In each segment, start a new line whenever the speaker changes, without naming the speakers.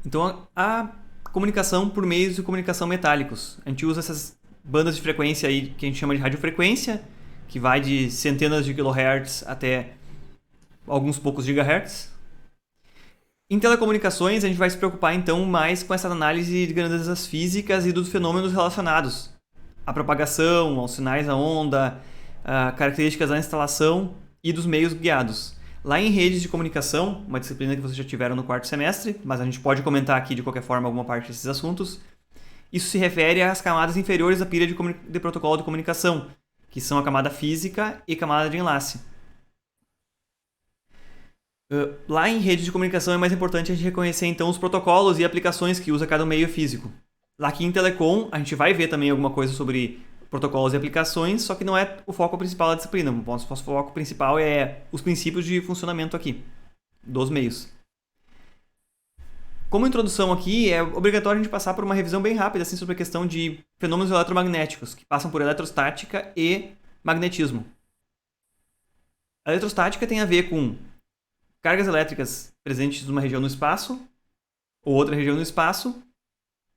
Então, a comunicação por meios de comunicação metálicos. A gente usa essas bandas de frequência aí que a gente chama de radiofrequência, que vai de centenas de kilohertz até alguns poucos gigahertz. Em telecomunicações, a gente vai se preocupar então mais com essa análise de grandezas físicas e dos fenômenos relacionados à propagação, aos sinais da onda, a características da instalação e dos meios guiados. Lá em redes de comunicação, uma disciplina que vocês já tiveram no quarto semestre, mas a gente pode comentar aqui de qualquer forma alguma parte desses assuntos, isso se refere às camadas inferiores da pilha de protocolo de comunicação, que são a camada física e a camada de enlace. Lá em rede de comunicação é mais importante a gente reconhecer então os protocolos e aplicações que usa cada meio físico. Lá aqui em Telecom a gente vai ver também alguma coisa sobre protocolos e aplicações, só que não é o foco principal da disciplina. O nosso foco principal é os princípios de funcionamento aqui, dos meios. Como introdução aqui, é obrigatório a gente passar por uma revisão bem rápida assim, sobre a questão de fenômenos eletromagnéticos, que passam por eletrostática e magnetismo. A eletrostática tem a ver com cargas elétricas presentes numa região no espaço ou outra região no espaço.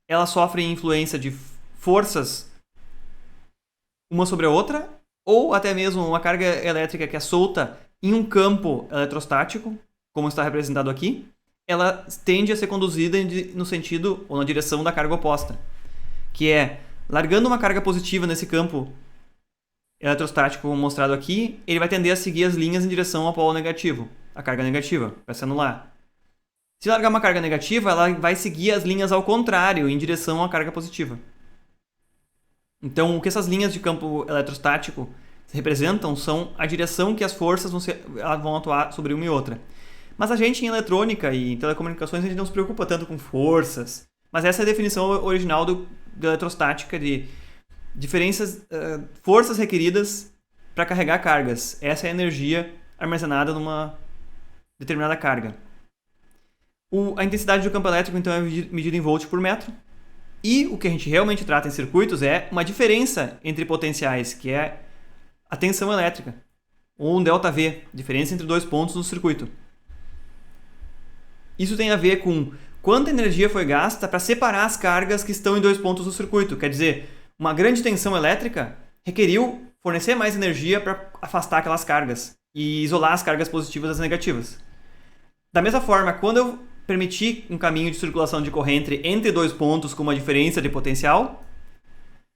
Elas sofrem influência de forças uma sobre a outra, ou até mesmo uma carga elétrica que é solta em um campo eletrostático, como está representado aqui, ela tende a ser conduzida no sentido ou na direção da carga oposta, que é, largando uma carga positiva nesse campo eletrostático como mostrado aqui, ele vai tender a seguir as linhas em direção ao polo negativo, a carga negativa, vai se anular. Se largar uma carga negativa, ela vai seguir as linhas ao contrário, em direção à carga positiva. Então, o que essas linhas de campo eletrostático representam são a direção que as forças vão atuar sobre uma e outra. Mas a gente, em eletrônica e em telecomunicações, a gente não se preocupa tanto com forças. Mas essa é a definição original da eletrostática, de forças requeridas para carregar cargas. Essa é a energia armazenada numa determinada carga. A intensidade do campo elétrico, então, é medida em volts por metro. E o que a gente realmente trata em circuitos é uma diferença entre potenciais, que é a tensão elétrica, ou um ΔV, diferença entre dois pontos no circuito. Isso tem a ver com quanta energia foi gasta para separar as cargas que estão em dois pontos do circuito. Quer dizer, uma grande tensão elétrica requeriu fornecer mais energia para afastar aquelas cargas e isolar as cargas positivas das negativas. Da mesma forma, quando eu permitir um caminho de circulação de corrente entre dois pontos com uma diferença de potencial,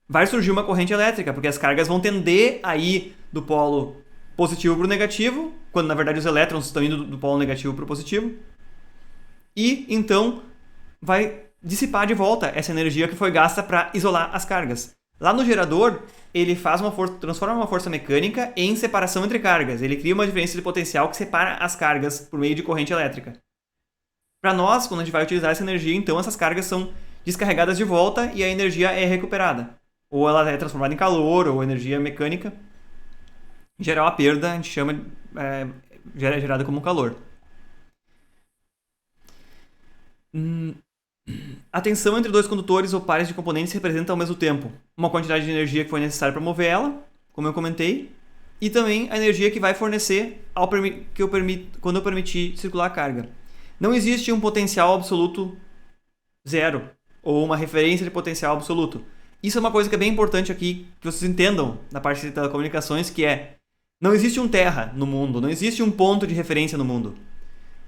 vai surgir uma corrente elétrica, porque as cargas vão tender a ir do polo positivo para o negativo, quando na verdade os elétrons estão indo do polo negativo para o positivo, e então vai dissipar de volta essa energia que foi gasta para isolar as cargas. Lá no gerador, ele transforma uma força mecânica em separação entre cargas. Ele cria uma diferença de potencial que separa as cargas por meio de corrente elétrica. Para nós, quando a gente vai utilizar essa energia, então essas cargas são descarregadas de volta e a energia é recuperada. Ou ela é transformada em calor, ou energia mecânica. Em geral, a perda a gente chama gerada como calor. A tensão entre dois condutores ou pares de componentes representa ao mesmo tempo uma quantidade de energia que foi necessária para mover ela, como eu comentei, e também a energia que vai fornecer quando eu permitir circular a carga. Não existe um potencial absoluto zero, ou uma referência de potencial absoluto. Isso é uma coisa que é bem importante aqui, que vocês entendam na parte de telecomunicações, que é, não existe um terra no mundo, não existe um ponto de referência no mundo.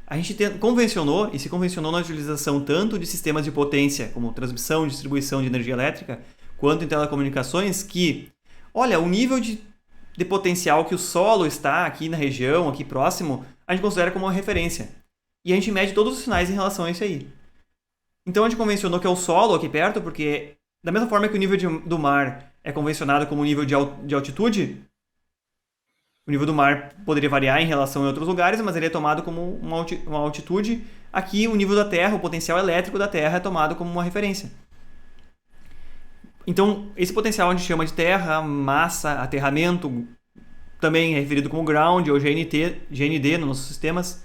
A gente convencionou, e se convencionou na utilização tanto de sistemas de potência, como transmissão e distribuição de energia elétrica, quanto em telecomunicações, que, olha, o nível de potencial que o solo está aqui na região, aqui próximo, a gente considera como uma referência. E a gente mede todos os sinais em relação a isso aí. Então a gente convencionou que é o solo aqui perto, porque da mesma forma que o nível do mar é convencionado como nível de altitude, o nível do mar poderia variar em relação a outros lugares, mas ele é tomado como uma altitude. Aqui o nível da Terra, o potencial elétrico da Terra é tomado como uma referência. Então esse potencial a gente chama de terra, massa, aterramento, também é referido como ground ou GND nos nossos sistemas.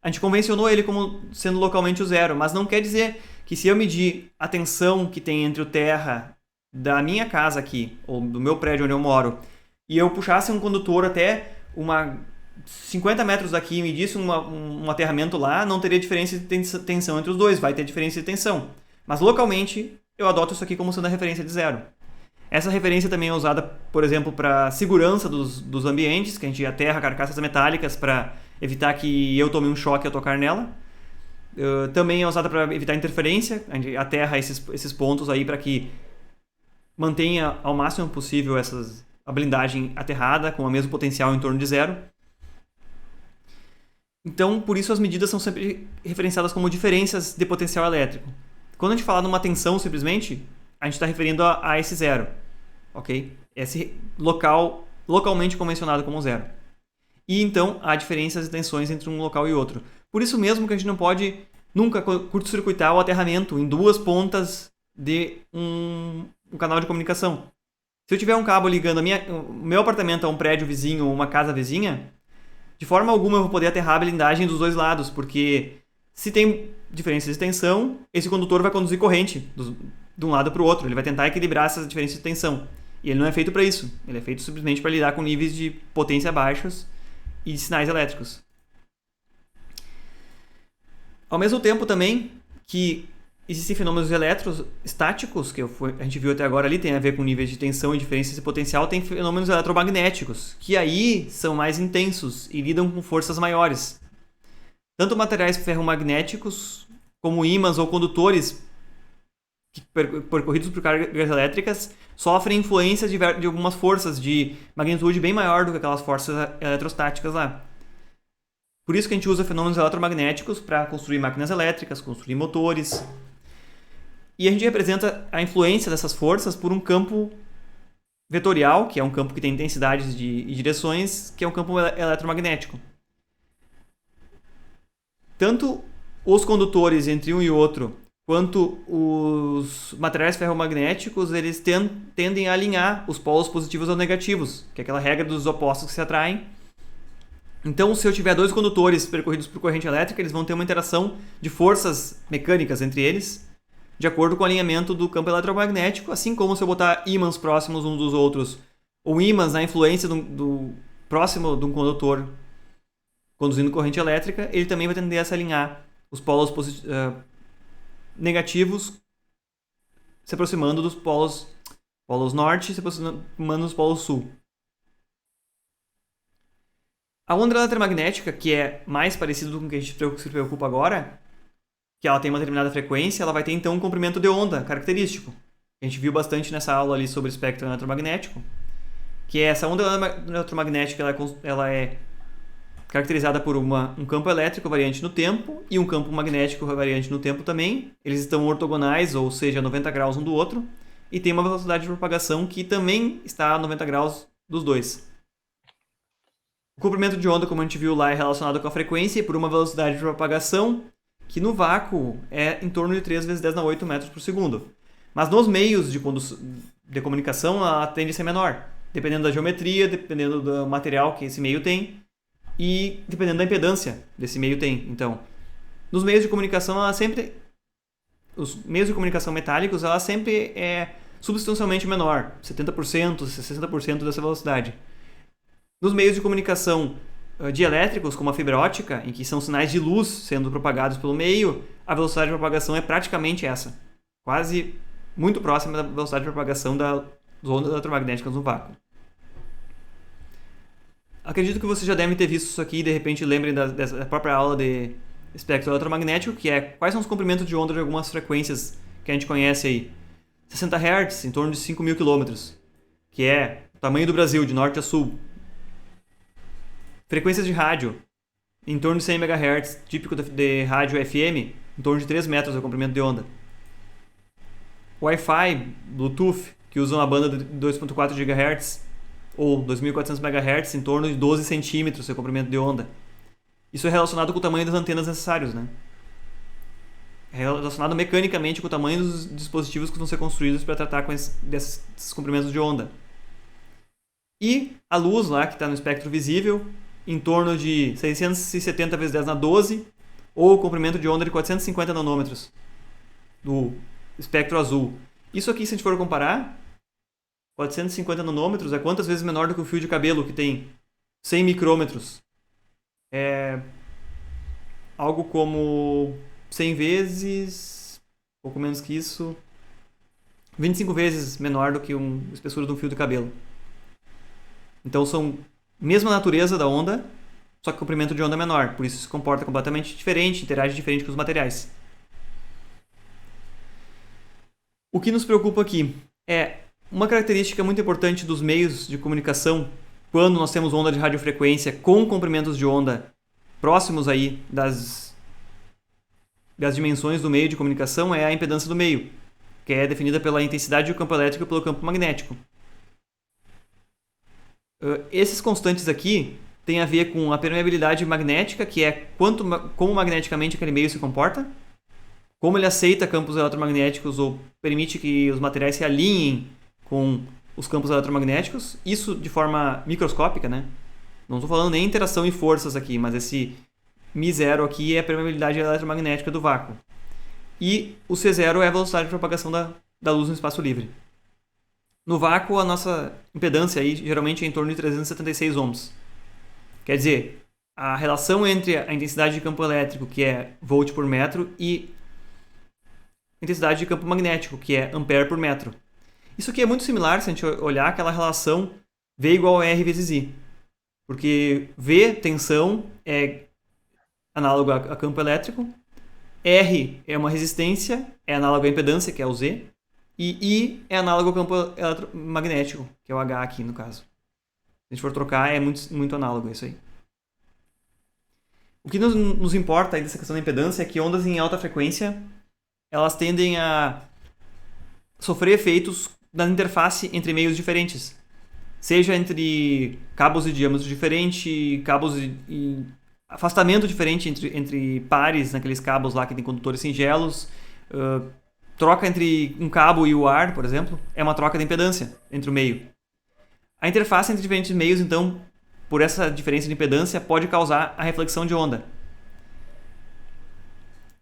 A gente convencionou ele como sendo localmente o zero, mas não quer dizer que se eu medir a tensão que tem entre o terra da minha casa aqui, ou do meu prédio onde eu moro, e eu puxasse um condutor até uma 50 metros daqui me disse um aterramento lá, não teria diferença de tensão entre os dois, vai ter diferença de tensão. Mas localmente, eu adoto isso aqui como sendo a referência de zero. Essa referência também é usada, por exemplo, para segurança dos ambientes, que a gente aterra carcaças metálicas para evitar que eu tome um choque ao tocar nela. Também é usada para evitar interferência, a gente aterra esses pontos aí para que mantenha ao máximo possível a blindagem aterrada com o mesmo potencial em torno de zero. Então, por isso as medidas são sempre referenciadas como diferenças de potencial elétrico. Quando a gente fala numa tensão, simplesmente, a gente está referindo a esse zero, ok? Esse localmente convencionado como zero. E então, há diferenças de tensões entre um local e outro. Por isso mesmo que a gente não pode nunca curto-circuitar o aterramento em duas pontas de um canal de comunicação. Se eu tiver um cabo ligando o meu apartamento a um prédio vizinho ou uma casa vizinha, de forma alguma eu vou poder aterrar a blindagem dos dois lados, porque se tem diferença de tensão, esse condutor vai conduzir corrente de um lado para o outro. Ele vai tentar equilibrar essas diferenças de tensão. E ele não é feito para isso. Ele é feito simplesmente para lidar com níveis de potência baixos e de sinais elétricos. Ao mesmo tempo também que existem fenômenos eletrostáticos, que a gente viu até agora ali, tem a ver com níveis de tensão e diferenças de potencial, tem fenômenos eletromagnéticos, que aí são mais intensos e lidam com forças maiores. Tanto materiais ferromagnéticos, como ímãs ou condutores percorridos por cargas elétricas, sofrem influência de algumas forças de magnitude bem maior do que aquelas forças eletrostáticas lá. Por isso que a gente usa fenômenos eletromagnéticos para construir máquinas elétricas, construir motores. E a gente representa a influência dessas forças por um campo vetorial, que é um campo que tem intensidades e direções, que é um campo eletromagnético. Tanto os condutores entre um e outro, quanto os materiais ferromagnéticos, eles tendem a alinhar os polos positivos aos negativos, que é aquela regra dos opostos que se atraem. Então, se eu tiver dois condutores percorridos por corrente elétrica, eles vão ter uma interação de forças mecânicas entre eles, de acordo com o alinhamento do campo eletromagnético, assim como se eu botar ímãs próximos uns dos outros, ou ímãs na influência próximo de um condutor conduzindo corrente elétrica, ele também vai tender a se alinhar os polos negativos se aproximando dos polos norte, se aproximando dos polos sul. A onda eletromagnética, que é mais parecida com o que a gente se preocupa agora, que ela tem uma determinada frequência, ela vai ter então um comprimento de onda característico. A gente viu bastante nessa aula ali sobre o espectro eletromagnético, que é essa onda eletromagnética, ela é caracterizada por um campo elétrico variante no tempo e um campo magnético variante no tempo também. Eles estão ortogonais, ou seja, a 90 graus um do outro, e tem uma velocidade de propagação que também está a 90 graus dos dois. O comprimento de onda, como a gente viu lá, é relacionado com a frequência e por uma velocidade de propagação que no vácuo é em torno de 3 vezes 10 na 8 metros por segundo. Mas nos meios de comunicação ela tende a ser menor, dependendo da geometria, dependendo do material que esse meio tem e dependendo da impedância desse meio tem. Então, nos meios de comunicação, os meios de comunicação metálicos, ela sempre é substancialmente menor, 70%, 60% dessa velocidade. Nos meios de comunicação dielétricos, como a fibra óptica, em que são sinais de luz sendo propagados pelo meio, a velocidade de propagação é praticamente essa. Quase muito próxima da velocidade de propagação das ondas eletromagnéticas no vácuo. Acredito que vocês já devem ter visto isso aqui e de repente lembrem da própria aula de espectro eletromagnético, que é quais são os comprimentos de onda de algumas frequências que a gente conhece aí. 60 Hz, em torno de 5.000 km, que é o tamanho do Brasil, de norte a sul. Frequências de rádio, em torno de 100 MHz, típico de rádio FM, em torno de 3 metros é o comprimento de onda. Wi-Fi, Bluetooth, que usam a banda de 2.4 GHz ou 2.400 MHz, em torno de 12 centímetros é o comprimento de onda. Isso é relacionado com o tamanho das antenas necessários, né? É relacionado mecanicamente com o tamanho dos dispositivos que vão ser construídos para tratar com desses comprimentos de onda. E a luz lá, que está no espectro visível, em torno de 670 vezes 10 na 12, ou o comprimento de onda de 450 nanômetros do espectro azul. Isso aqui, se a gente for comparar, 450 nanômetros é quantas vezes menor do que o fio de cabelo, que tem 100 micrômetros. é algo como 100 vezes, pouco menos que isso, 25 vezes menor do que a espessura de um fio de cabelo. Então são mesma natureza da onda, só que comprimento de onda menor. Por isso se comporta completamente diferente, interage diferente com os materiais. O que nos preocupa aqui é uma característica muito importante dos meios de comunicação quando nós temos onda de radiofrequência com comprimentos de onda próximos aí das dimensões do meio de comunicação é a impedância do meio, que é definida pela intensidade do campo elétrico e pelo campo magnético. Esses constantes aqui têm a ver com a permeabilidade magnética, que é como magneticamente aquele meio se comporta, como ele aceita campos eletromagnéticos ou permite que os materiais se alinhem com os campos eletromagnéticos, isso de forma microscópica, né? Não estou falando nem interação e forças aqui, mas esse μ0 aqui é a permeabilidade eletromagnética do vácuo. E o C0 é a velocidade de propagação da luz no espaço livre. No vácuo, a nossa impedância aí, geralmente é em torno de 376 ohms. Quer dizer, a relação entre a intensidade de campo elétrico, que é volt por metro, e a intensidade de campo magnético, que é ampere por metro. Isso aqui é muito similar se a gente olhar aquela relação V igual a R vezes I. Porque V, tensão, é análogo a campo elétrico. R é uma resistência, é análogo à impedância, que é o Z. E I é análogo ao campo eletromagnético, que é o H aqui no caso. Se a gente for trocar, é muito análogo isso aí. O que nos importa aí dessa questão da impedância é que ondas em alta frequência elas tendem a sofrer efeitos na interface entre meios diferentes. Seja entre cabos de diâmetro diferente, cabos e afastamento diferente entre pares naqueles cabos lá que tem condutores singelos, troca entre um cabo e o ar, por exemplo, é uma troca de impedância entre o meio. A interface entre diferentes meios, então, por essa diferença de impedância, pode causar a reflexão de onda.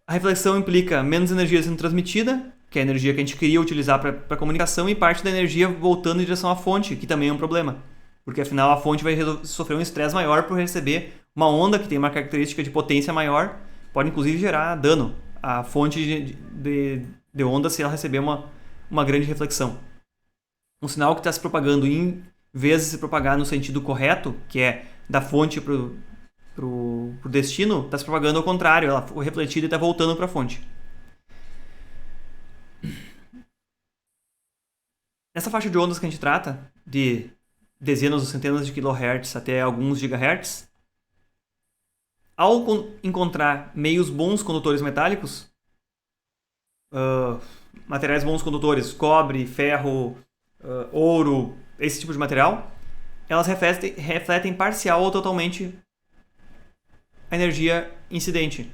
A reflexão implica menos energia sendo transmitida, que é a energia que a gente queria utilizar para comunicação, e parte da energia voltando em direção à fonte, que também é um problema. Porque afinal a fonte vai sofrer um estresse maior por receber uma onda que tem uma característica de potência maior, pode inclusive gerar dano à fonte de onda se ela receber uma grande reflexão. Um sinal que está se propagando, em vez de se propagar no sentido correto, que é da fonte para o destino, está se propagando ao contrário, ela foi refletida e está voltando para a fonte. Nessa faixa de ondas que a gente trata, de dezenas ou centenas de kHz até alguns gigahertz, ao encontrar meios bons condutores metálicos, materiais bons condutores, cobre, ferro, ouro, esse tipo de material, elas refletem parcial ou totalmente a energia incidente.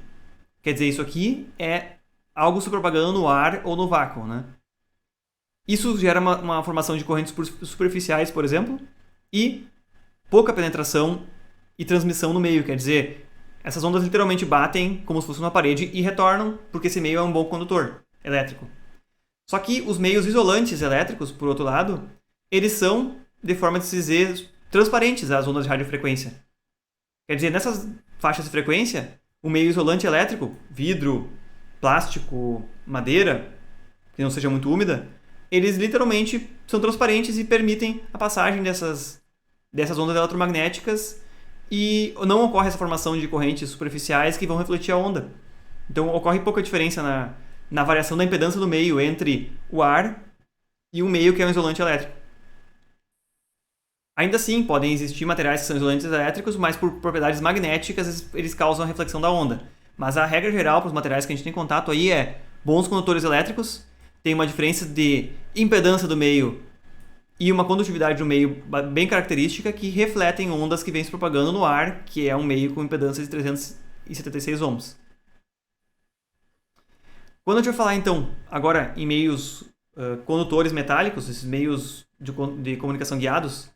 Quer dizer, isso aqui é algo se propagando no ar ou no vácuo, né? Isso gera uma formação de correntes superficiais, por exemplo, e pouca penetração e transmissão no meio. Quer dizer, essas ondas literalmente batem como se fosse uma parede e retornam porque esse meio é um bom condutor elétrico. Só que os meios isolantes elétricos, por outro lado, eles são, de forma de se dizer, transparentes às ondas de radiofrequência. Quer dizer, nessas faixas de frequência, o meio isolante elétrico, vidro, plástico, madeira, que não seja muito úmida, eles literalmente são transparentes e permitem a passagem dessas ondas eletromagnéticas e não ocorre essa formação de correntes superficiais que vão refletir a onda. Então ocorre pouca diferença na variação da impedância do meio entre o ar e o meio que é um isolante elétrico. Ainda assim, podem existir materiais que são isolantes elétricos, mas por propriedades magnéticas eles causam a reflexão da onda. Mas a regra geral para os materiais que a gente tem contato aí é bons condutores elétricos, tem uma diferença de impedância do meio e uma condutividade do meio bem característica que refletem ondas que vêm se propagando no ar, que é um meio com impedância de 376 ohms. Quando a gente vai falar então agora em meios condutores metálicos, esses meios de comunicação guiados,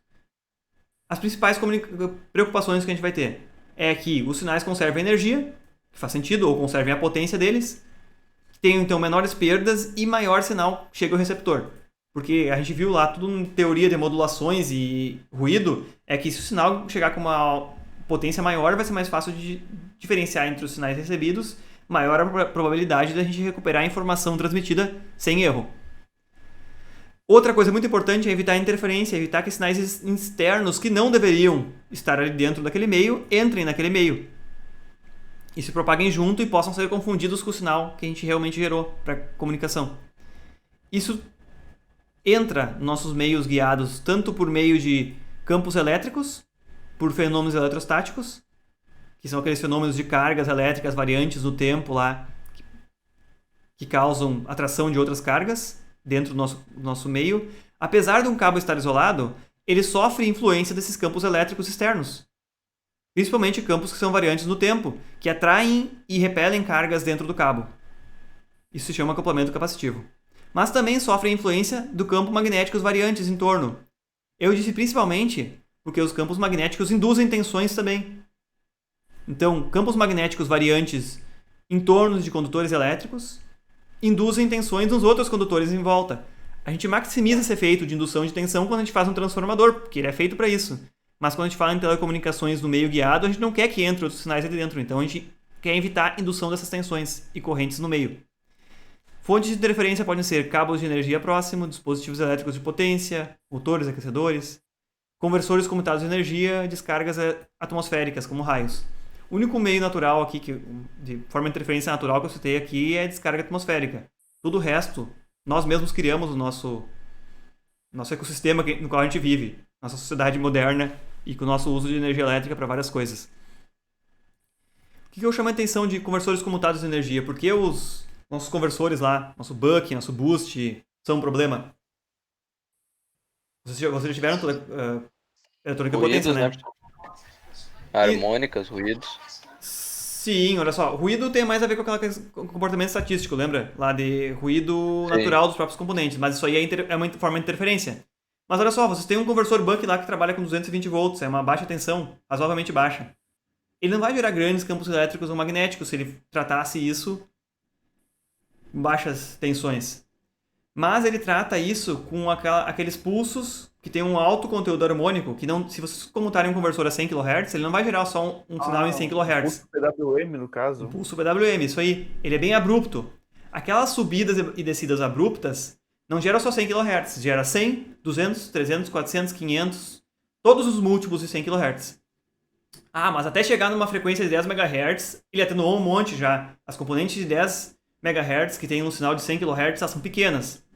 as principais preocupações que a gente vai ter é que os sinais conservem energia, que faz sentido, ou conservem a potência deles, tenham então menores perdas e maior sinal chega ao receptor. Porque a gente viu lá tudo em teoria de modulações e ruído, é que se o sinal chegar com uma potência maior, vai ser mais fácil de diferenciar entre os sinais recebidos, maior a probabilidade da gente recuperar a informação transmitida sem erro. Outra coisa muito importante é evitar a interferência, evitar que sinais externos que não deveriam estar ali dentro daquele meio entrem naquele meio e se propaguem junto e possam ser confundidos com o sinal que a gente realmente gerou para comunicação. Isso entra nos nossos meios guiados tanto por meio de campos elétricos, por fenômenos eletrostáticos, que são aqueles fenômenos de cargas elétricas variantes no tempo lá, que causam atração de outras cargas dentro do nosso meio. Apesar de um cabo estar isolado, ele sofre influência desses campos elétricos externos. Principalmente campos que são variantes no tempo, que atraem e repelem cargas dentro do cabo. Isso se chama acoplamento capacitivo. Mas também sofre a influência do campo magnético variantes em torno. Eu disse principalmente porque os campos magnéticos induzem tensões também. Então, campos magnéticos variantes em torno de condutores elétricos induzem tensões nos outros condutores em volta. A gente maximiza esse efeito de indução de tensão quando a gente faz um transformador, porque ele é feito para isso. Mas quando a gente fala em telecomunicações no meio guiado, a gente não quer que entre outros sinais ali dentro. Então a gente quer evitar a indução dessas tensões e correntes no meio. Fontes de interferência podem ser cabos de energia próximo, dispositivos elétricos de potência, motores, aquecedores, conversores comutados de energia, descargas atmosféricas, como raios. O único meio natural aqui, de forma de interferência natural que eu citei aqui, é a descarga atmosférica. Todo o resto, nós mesmos criamos o nosso ecossistema no qual a gente vive, nossa sociedade moderna e com o nosso uso de energia elétrica para várias coisas. O que eu chamo a atenção de conversores comutados de energia? Porque os nossos conversores lá, nosso buck, nosso boost, são um problema? Vocês já tiveram eletrônica potência, né?
Harmônicas, ruídos.
Sim, olha só. Ruído tem mais a ver com aquele comportamento estatístico, lembra? Lá de ruído
Sim.
natural dos próprios componentes. Mas isso aí é uma forma de interferência. Mas olha só, vocês têm um conversor buck lá que trabalha com 220 volts. É uma baixa tensão, razoavelmente baixa. Ele não vai gerar grandes campos elétricos ou magnéticos se ele tratasse isso com baixas tensões. Mas ele trata isso com aqueles pulsos que tem um alto conteúdo harmônico, que não, se vocês comutarem um conversor a 100 kHz, ele não vai gerar só um sinal em 100 kHz.
Pulso PWM, no caso.
O pulso PWM, isso aí. Ele é bem abrupto. Aquelas subidas e descidas abruptas não geram só 100 kHz, gera 100, 200, 300, 400, 500, todos os múltiplos de 100 kHz. Ah, mas até chegar numa frequência de 10 MHz, ele atenuou um monte já. As componentes de 10 MHz que tem um sinal de 100 kHz são pequenas.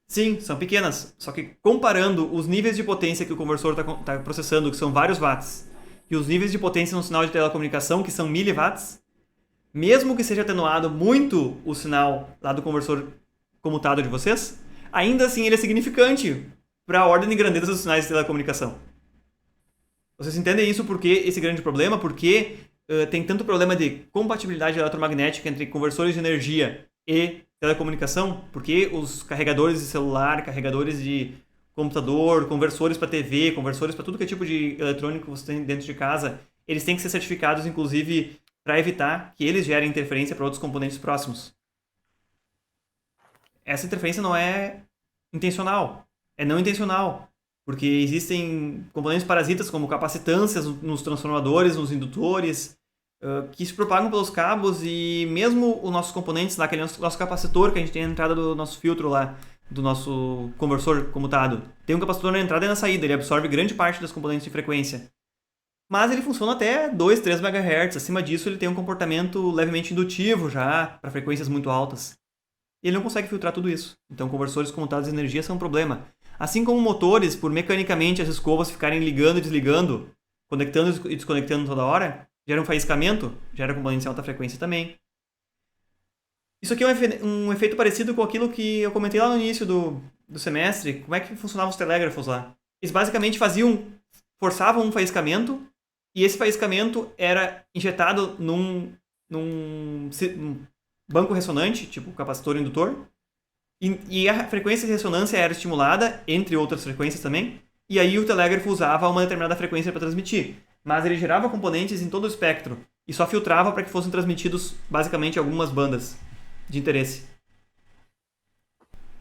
Sim, são pequenas. Só que comparando os níveis de potência que o conversor está processando, que são vários watts, e os níveis de potência no sinal de telecomunicação, que são miliwatts, mesmo que seja atenuado muito o sinal lá do conversor comutado de vocês, ainda assim ele é significante para a ordem de grandeza dos sinais de telecomunicação. Vocês entendem isso porque esse grande problema? Porque tem tanto problema de compatibilidade eletromagnética entre conversores de energia e telecomunicação, porque os carregadores de celular, carregadores de computador, conversores para TV, conversores para tudo que é tipo de eletrônico que você tem dentro de casa, eles têm que ser certificados, inclusive, para evitar que eles gerem interferência para outros componentes próximos. Essa interferência não é intencional, é não intencional, porque existem componentes parasitas como capacitâncias nos transformadores, nos indutores, que se propagam pelos cabos, e mesmo os nossos componentes lá, aquele nosso capacitor que a gente tem na entrada do nosso filtro lá, do nosso conversor comutado, tem um capacitor na entrada e na saída, ele absorve grande parte das componentes de frequência. Mas ele funciona até 2, 3 MHz, acima disso ele tem um comportamento levemente indutivo já, para frequências muito altas. E ele não consegue filtrar tudo isso. Então conversores comutados de energia são um problema. Assim como motores, por mecanicamente as escovas ficarem ligando e desligando, conectando e desconectando toda hora, gera um faiscamento, gera componentes em alta frequência também. Isso aqui é um efeito parecido com aquilo que eu comentei lá no início do semestre. Como é que funcionavam os telégrafos lá? Eles basicamente forçavam um faiscamento, e esse faiscamento era injetado num banco ressonante, tipo capacitor indutor, e a frequência de ressonância era estimulada, entre outras frequências também, e aí o telégrafo usava uma determinada frequência para transmitir. Mas ele gerava componentes em todo o espectro e só filtrava para que fossem transmitidos basicamente algumas bandas de interesse.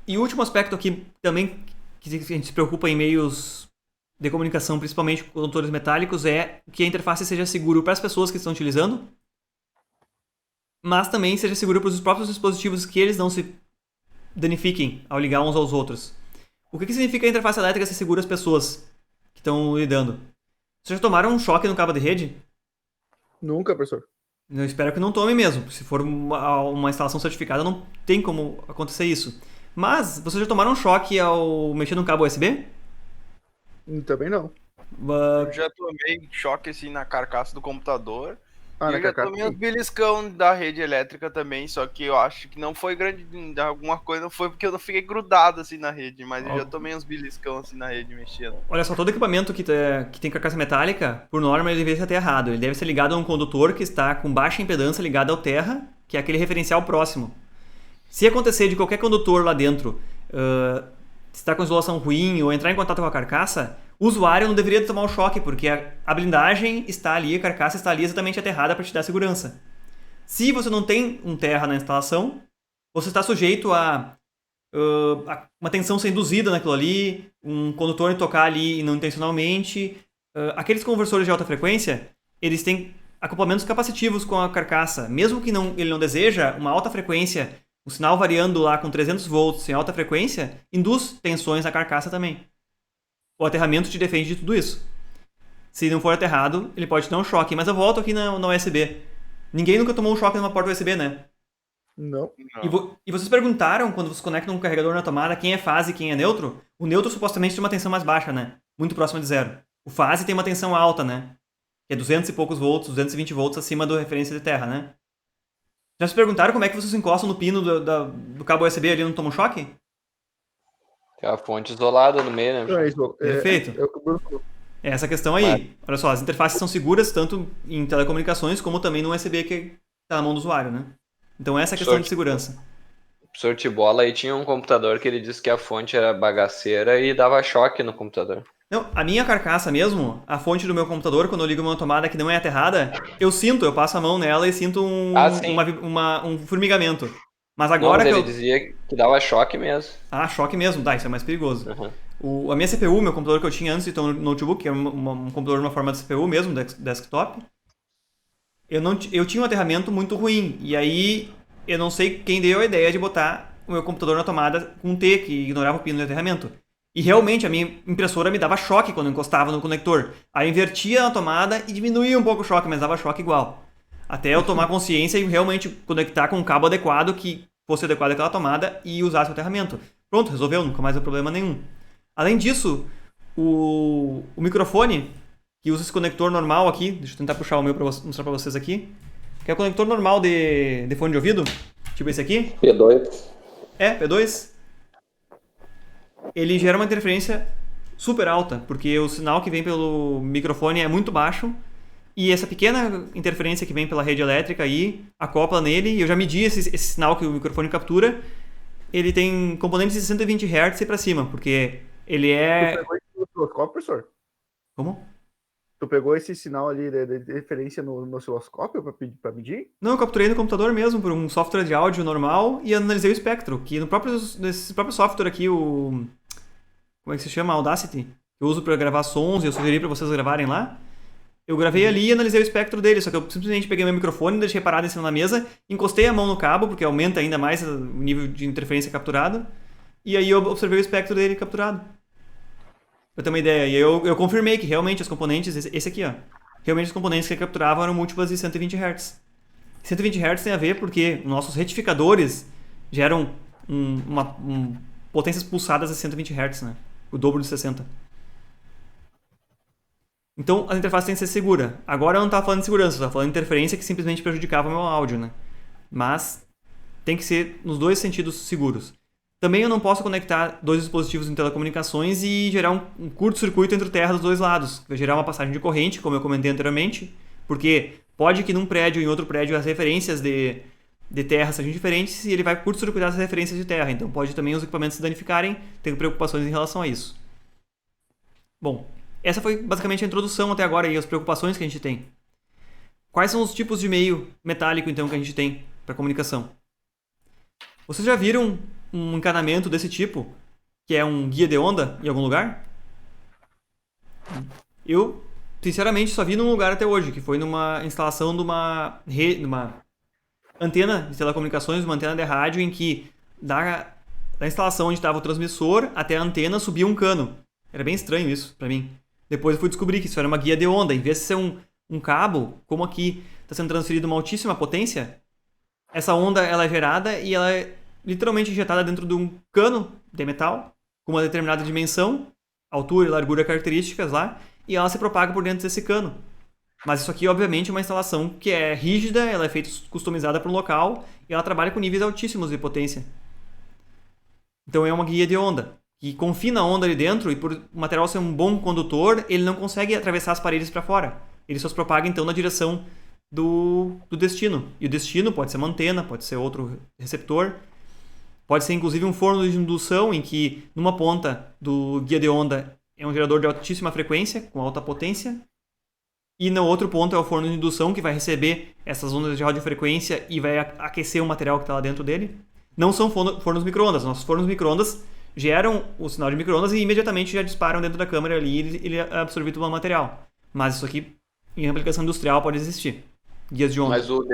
E o último aspecto aqui também que a gente se preocupa em meios de comunicação, principalmente com condutores metálicos, é que a interface seja seguro para as pessoas que estão utilizando, mas também seja seguro para os próprios dispositivos, que eles não se danifiquem ao ligar uns aos outros. O que significa a interface elétrica ser segura às pessoas que estão lidando? Vocês já tomaram um choque no cabo de rede?
Nunca, professor.
Eu espero que não tome mesmo. Se for uma instalação certificada, não tem como acontecer isso. Mas, vocês já tomaram um choque ao mexer no cabo USB?
Também não.
Eu já tomei choque assim na carcaça do computador.
Ah,
E
na
eu já
carcaça.
tomei uns beliscão da rede elétrica também, só que eu acho que não foi grande, alguma coisa não foi porque eu não fiquei grudado assim na rede, mas eu já tomei uns beliscão assim na rede mexendo.
Olha só, todo equipamento que tem carcaça metálica, por norma, ele deveria ser aterrado. Ele deve ser ligado a um condutor que está com baixa impedância ligado ao terra, que é aquele referencial próximo. Se acontecer de qualquer condutor lá dentro estar com isolação ruim ou entrar em contato com a carcaça, o usuário não deveria tomar o choque, porque a blindagem está ali, a carcaça está ali exatamente aterrada para te dar segurança. Se você não tem um terra na instalação, você está sujeito a uma tensão ser induzida naquilo ali, um condutor tocar ali não intencionalmente. Aqueles conversores de alta frequência, eles têm acoplamentos capacitivos com a carcaça. Mesmo que ele não deseja, uma alta frequência, o sinal variando lá com 300 volts em alta frequência, induz tensões na carcaça também. O aterramento te defende de tudo isso. Se não for aterrado, ele pode dar um choque. Mas eu volto aqui na USB. Ninguém nunca tomou um choque numa porta USB, né?
Não.
E vocês perguntaram, quando vocês conectam um carregador na tomada, quem é fase e quem é neutro? O neutro supostamente tem uma tensão mais baixa, né? Muito próxima de zero. O fase tem uma tensão alta, né? Que é 200 e poucos volts, 220 volts acima da referência de terra, né? Já se perguntaram como é que vocês encostam no pino do cabo USB ali e não tomam choque?
Tem a fonte isolada no meio, né?
Não é isso.
Perfeito.
É o que o Bruno falou.
É essa questão aí. Olha só, as interfaces são seguras tanto em telecomunicações como também no USB que está na mão do usuário, né? Então essa é a questão de segurança.
O professor Tibola aí tinha um computador que ele disse que a fonte era bagaceira e dava choque no computador.
Não, a minha carcaça mesmo, a fonte do meu computador, quando eu ligo uma tomada que não é aterrada, eu passo a mão nela e sinto um formigamento. Mas agora
não, mas
que
ele dizia que dava choque mesmo.
Ah, choque mesmo, tá, isso é mais perigoso.
Uhum.
A minha CPU, meu computador que eu tinha antes de ter um notebook, que é um computador numa forma de CPU mesmo, desktop, eu tinha um aterramento muito ruim. E aí, eu não sei quem deu a ideia de botar o meu computador na tomada com um T, que ignorava o pino de aterramento. E realmente, a minha impressora me dava choque quando eu encostava no conector. Aí eu invertia na tomada e diminuía um pouco o choque, mas dava choque igual. Até eu tomar consciência e realmente conectar com um cabo adequado, que fosse adequado àquela tomada, e usar seu aterramento. Pronto, resolveu, nunca mais deu problema nenhum. Além disso, o microfone, que usa esse conector normal aqui, deixa eu tentar puxar o meu para mostrar para vocês aqui, que é o conector normal de fone de ouvido, tipo esse aqui.
P2.
P2. Ele gera uma interferência super alta, porque o sinal que vem pelo microfone é muito baixo, e essa pequena interferência que vem pela rede elétrica aí acopla nele, e eu já medi esse sinal que o microfone captura. Ele tem componentes de 120 Hz e pra cima, porque ele é...
Tu pegou esse osciloscópio, professor?
Como?
Tu pegou esse sinal ali de referência no osciloscópio pra medir?
Não, eu capturei no computador mesmo, por um software de áudio normal, e analisei o espectro, que nesse próprio software aqui, como é que se chama? Audacity, que eu uso para gravar sons, e eu sugeri para vocês gravarem lá. Eu gravei ali e analisei o espectro dele, só que eu simplesmente peguei meu microfone, deixei parado em cima da mesa, encostei a mão no cabo, porque aumenta ainda mais o nível de interferência capturado, e aí eu observei o espectro dele capturado. Pra ter uma ideia. E eu confirmei que realmente os componentes, esse aqui, ó, realmente os componentes que ele capturava eram múltiplas de 120 Hz. 120 Hz tem a ver porque nossos retificadores geram potências pulsadas a 120 Hz, né? O dobro de 60. Então, a interface tem que ser segura. Agora eu não estava falando de segurança, eu estava falando de interferência que simplesmente prejudicava o meu áudio, né? Mas tem que ser nos dois sentidos seguros. Também eu não posso conectar dois dispositivos em telecomunicações e gerar um curto-circuito entre terra dos dois lados. Vai gerar uma passagem de corrente, como eu comentei anteriormente, porque pode que num prédio e em outro prédio as referências de terra sejam diferentes e ele vai curto-circuitar as referências de terra. Então pode também os equipamentos se danificarem, tenho preocupações em relação a isso. Bom, essa foi basicamente a introdução até agora e as preocupações que a gente tem. Quais são os tipos de meio metálico, então, que a gente tem para comunicação? Vocês já viram um encanamento desse tipo, que é um guia de onda em algum lugar? Eu, sinceramente, só vi num lugar até hoje, que foi numa instalação de uma rede, numa antena de telecomunicações, uma antena de rádio, em que da instalação onde estava o transmissor até a antena subia um cano. Era bem estranho isso pra mim. Depois eu fui descobrir que isso era uma guia de onda. Em vez de ser um cabo, como aqui está sendo transferido uma altíssima potência, essa onda ela é gerada e ela é literalmente injetada dentro de um cano de metal com uma determinada dimensão, altura e largura características lá, e ela se propaga por dentro desse cano. Mas isso aqui, obviamente, é uma instalação que é rígida, ela é feita customizada para o local e ela trabalha com níveis altíssimos de potência. Então é uma guia de onda, que confina a onda ali dentro e por o material ser um bom condutor, ele não consegue atravessar as paredes para fora. Ele só se propaga então na direção do destino. E o destino pode ser uma antena, pode ser outro receptor, pode ser inclusive um forno de indução em que numa ponta do guia de onda é um gerador de altíssima frequência, com alta potência, e no outro ponto é o forno de indução que vai receber essas ondas de radiofrequência e vai aquecer o material que está lá dentro dele. Não são fornos micro-ondas. Nossos fornos micro-ondas geram o sinal de micro-ondas e imediatamente já disparam dentro da câmera ali e ele é absorvido pelo material. Mas isso aqui, em aplicação industrial, pode existir. Guias de onda.
Mas o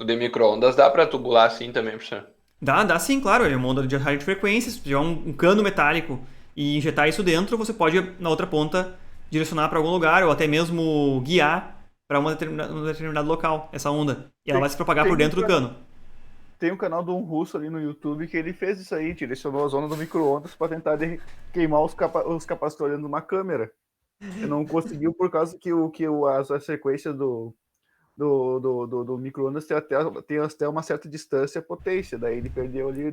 de micro-ondas dá pra tubular assim também, professor?
Dá sim, claro. Ele é uma onda de radiofrequência. Se tiver um cano metálico e injetar isso dentro, você pode, na outra ponta, direcionar para algum lugar ou até mesmo guiar para um determinado local, essa onda. E ela vai se propagar por dentro do cano.
Tem um canal de um russo ali no YouTube que ele fez isso aí, direcionou a zona do micro-ondas para tentar queimar os capacitores de uma câmera. Ele não conseguiu por causa que a sequência do micro-ondas tem até uma certa distância e potência. Daí ele perdeu ali.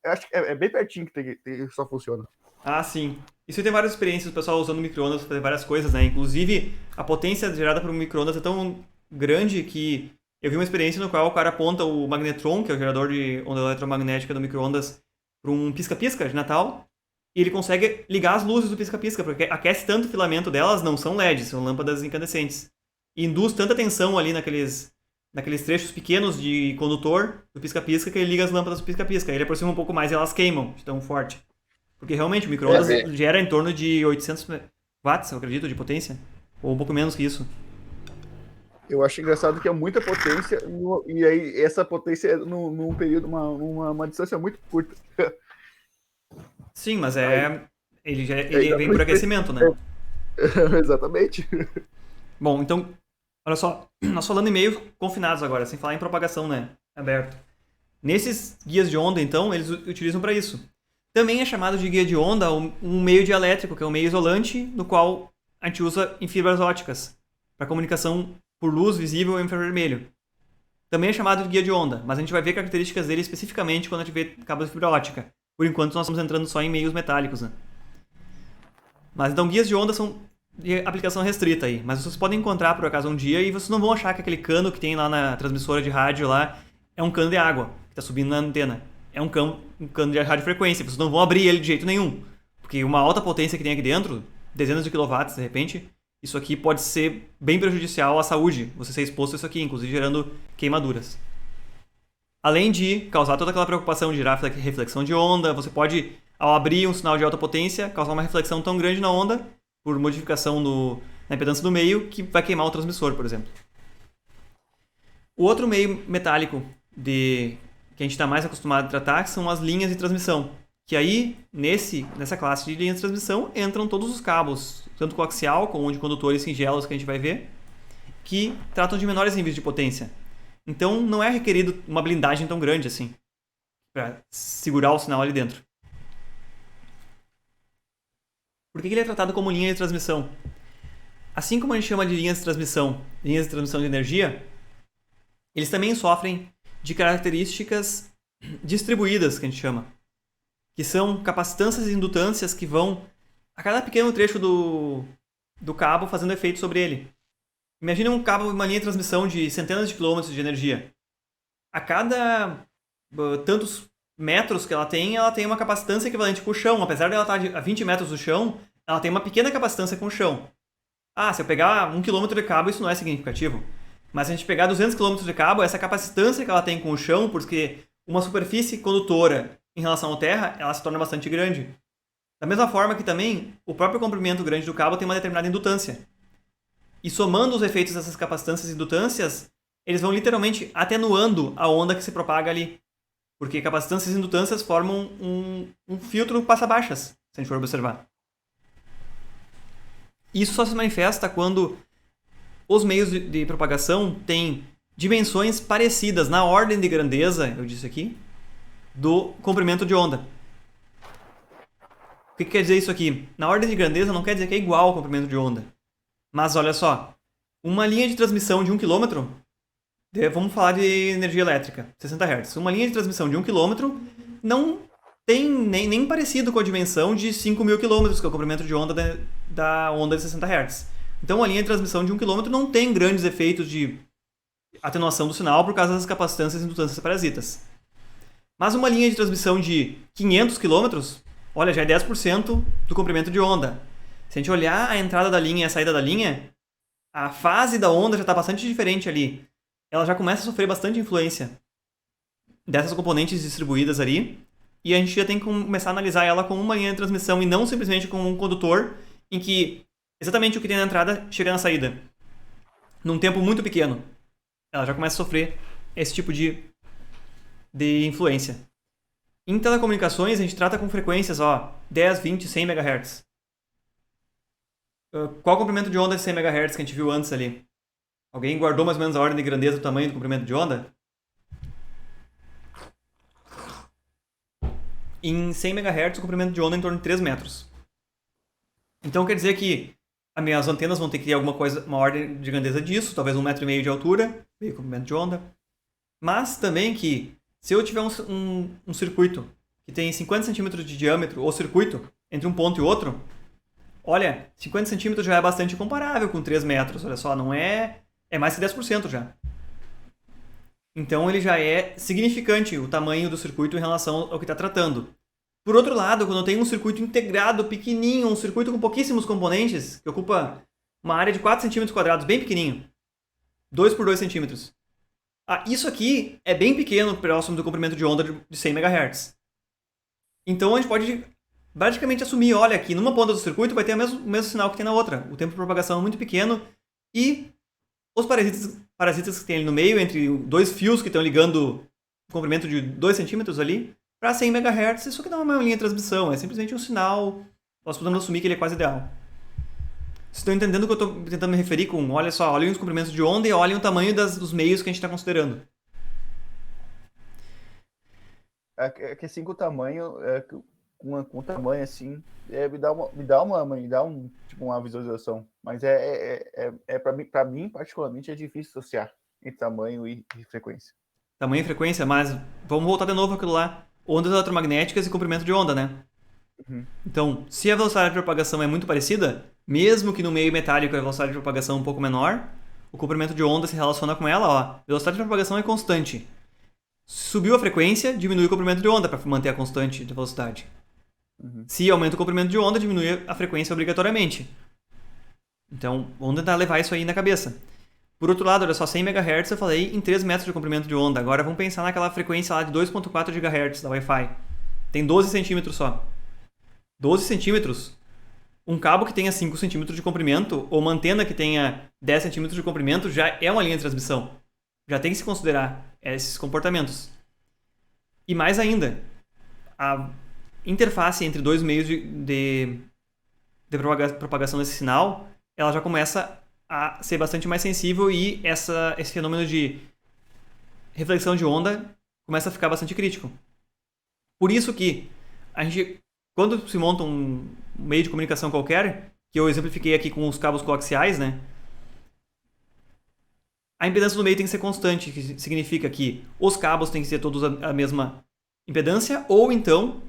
Acho que é bem pertinho que só funciona.
Ah, sim. Isso tem várias experiências do pessoal usando micro-ondas para fazer várias coisas, né? Inclusive, a potência gerada por um micro-ondas é tão grande que eu vi uma experiência no qual o cara aponta o magnetron, que é o gerador de onda eletromagnética do micro-ondas, para um pisca-pisca de Natal, e ele consegue ligar as luzes do pisca-pisca, porque aquece tanto o filamento delas, não são LEDs, são lâmpadas incandescentes. E induz tanta tensão ali naqueles trechos pequenos de condutor do pisca-pisca que ele liga as lâmpadas do pisca-pisca. Ele aproxima um pouco mais e elas queimam de tão forte. Porque realmente o micro-ondas gera em torno de 800 watts, eu acredito, de potência. Ou um pouco menos que isso.
Eu acho engraçado que é muita potência e aí essa potência é num período, uma distância muito curta.
Sim, mas ele vem por aquecimento, né?
Exatamente.
Bom, então, olha só, nós falando em meios confinados agora, sem falar em propagação, né? Aberto. Nesses guias de onda, então, eles utilizam para isso. Também é chamado de guia de onda um meio dielétrico, que é um meio isolante, no qual a gente usa em fibras ópticas, para comunicação por luz visível e infravermelho. Também é chamado de guia de onda, mas a gente vai ver características dele especificamente quando a gente vê cabos de fibra óptica. Por enquanto, nós estamos entrando só em meios metálicos, né? Mas então, guias de onda são de aplicação restrita aí, mas vocês podem encontrar por acaso um dia e vocês não vão achar que aquele cano que tem lá na transmissora de rádio lá é um cano de água que está subindo na antena. É um cano de radiofrequência, vocês não vão abrir ele de jeito nenhum, porque uma alta potência que tem aqui dentro, dezenas de quilowatts de repente, isso aqui pode ser bem prejudicial à saúde, você ser exposto a isso aqui, inclusive gerando queimaduras. Além de causar toda aquela preocupação de gerar reflexão de onda, você pode, ao abrir um sinal de alta potência, causar uma reflexão tão grande na onda, por modificação na impedância do meio, que vai queimar o transmissor, por exemplo. O outro meio metálico que a gente está mais acostumado a tratar são as linhas de transmissão. Que aí, nessa classe de linhas de transmissão, entram todos os cabos, tanto coaxial como de condutores singelos que a gente vai ver, que tratam de menores níveis de potência. Então, não é requerido uma blindagem tão grande assim, para segurar o sinal ali dentro. Por que ele é tratado como linha de transmissão? Assim como a gente chama de linhas de transmissão de energia, eles também sofrem de características distribuídas, que a gente chama, que são capacitâncias e indutâncias que vão a cada pequeno trecho do cabo fazendo efeito sobre ele. Imagine um cabo, uma linha de transmissão de centenas de quilômetros de energia. A cada tantos metros que ela tem uma capacitância equivalente com o chão. Apesar de ela estar a 20 metros do chão, ela tem uma pequena capacitância com o chão. Se eu pegar 1 km de cabo, isso não é significativo. Mas se a gente pegar 200 km de cabo, essa capacitância que ela tem com o chão, porque uma superfície condutora em relação à terra, ela se torna bastante grande. Da mesma forma que também o próprio comprimento grande do cabo tem uma determinada indutância. E somando os efeitos dessas capacitâncias e indutâncias, eles vão literalmente atenuando a onda que se propaga ali. Porque capacitâncias e indutâncias formam um filtro passa-baixas, se a gente for observar. Isso só se manifesta quando os meios de propagação têm dimensões parecidas na ordem de grandeza, eu disse aqui, do comprimento de onda. O que quer dizer isso aqui? Na ordem de grandeza não quer dizer que é igual ao comprimento de onda. Mas olha só, uma linha de transmissão de 1 km, vamos falar de energia elétrica, 60 Hz. Uma linha de transmissão de 1 km não tem nem parecido com a dimensão de 5.000 km, que é o comprimento de onda da onda de 60 Hz. Então a linha de transmissão de 1 km não tem grandes efeitos de atenuação do sinal por causa das capacitâncias e indutâncias parasitas. Mas uma linha de transmissão de 500 km, olha, já é 10% do comprimento de onda. Se a gente olhar a entrada da linha e a saída da linha, a fase da onda já está bastante diferente ali. Ela já começa a sofrer bastante influência dessas componentes distribuídas ali, e a gente já tem que começar a analisar ela como uma linha de transmissão e não simplesmente como um condutor em que exatamente o que tem na entrada chega na saída. Num tempo muito pequeno. Ela já começa a sofrer esse tipo de influência. Em telecomunicações, a gente trata com frequências 10, 20, 100 MHz. Qual o comprimento de onda de 100 MHz que a gente viu antes ali? Alguém guardou mais ou menos a ordem de grandeza do tamanho do comprimento de onda? Em 100 MHz, o comprimento de onda é em torno de 3 metros. Então quer dizer que as antenas vão ter que ter alguma coisa, uma ordem de grandeza disso, talvez 1,5 metro de altura, meio comprimento de onda. Mas também que, se eu tiver um circuito que tem 50 centímetros de diâmetro, ou circuito, entre um ponto e outro, olha, 50 centímetros já é bastante comparável com 3 metros, olha só, não é... É mais que 10% já. Então ele já é significante o tamanho do circuito em relação ao que está tratando. Por outro lado, quando eu tenho um circuito integrado, pequenininho, um circuito com pouquíssimos componentes, que ocupa uma área de 4 centímetros quadrados, bem pequenininho, 2 por 2 centímetros. Isso aqui é bem pequeno, próximo do comprimento de onda de 100 MHz. Então a gente pode basicamente assumir, olha, aqui numa ponta do circuito vai ter o mesmo sinal que tem na outra. O tempo de propagação é muito pequeno e os parasitas que tem ali no meio, entre dois fios que estão ligando o comprimento de 2 centímetros ali, para 100 MHz, isso aqui não é uma linha de transmissão, é simplesmente um sinal, nós podemos assumir que ele é quase ideal. Vocês estão entendendo o que eu estou tentando me referir com, olha só, olhem os comprimentos de onda e olhem o tamanho dos meios que a gente está considerando.
É que assim, com o tamanho, com o tamanho assim, me dá uma visualização. Mas para mim, particularmente, é difícil associar entre tamanho e frequência.
Tamanho e frequência, mas vamos voltar de novo àquilo lá. Ondas eletromagnéticas e comprimento de onda, né?
Uhum.
Então, se a velocidade de propagação é muito parecida, mesmo que no meio metálico a velocidade de propagação é um pouco menor, o comprimento de onda se relaciona com ela, A velocidade de propagação é constante. Subiu a frequência, diminui o comprimento de onda para manter a constante de velocidade.
Uhum.
Se aumenta o comprimento de onda, diminui a frequência obrigatoriamente. Então, vamos tentar levar isso aí na cabeça. Por outro lado, olha só, 100 MHz eu falei em 3 metros de comprimento de onda. Agora vamos pensar naquela frequência lá de 2.4 GHz da Wi-Fi. Tem 12 centímetros só. 12 centímetros? Um cabo que tenha 5 centímetros de comprimento ou uma antena que tenha 10 centímetros de comprimento já é uma linha de transmissão. Já tem que se considerar esses comportamentos. E mais ainda, a interface entre dois meios de propagação desse sinal, ela já começa a ser bastante mais sensível e esse fenômeno de reflexão de onda começa a ficar bastante crítico. Por isso que a gente, quando se monta um meio de comunicação qualquer, que eu exemplifiquei aqui com os cabos coaxiais, né? A impedância do meio tem que ser constante, que significa que os cabos têm que ser todos a mesma impedância, ou então,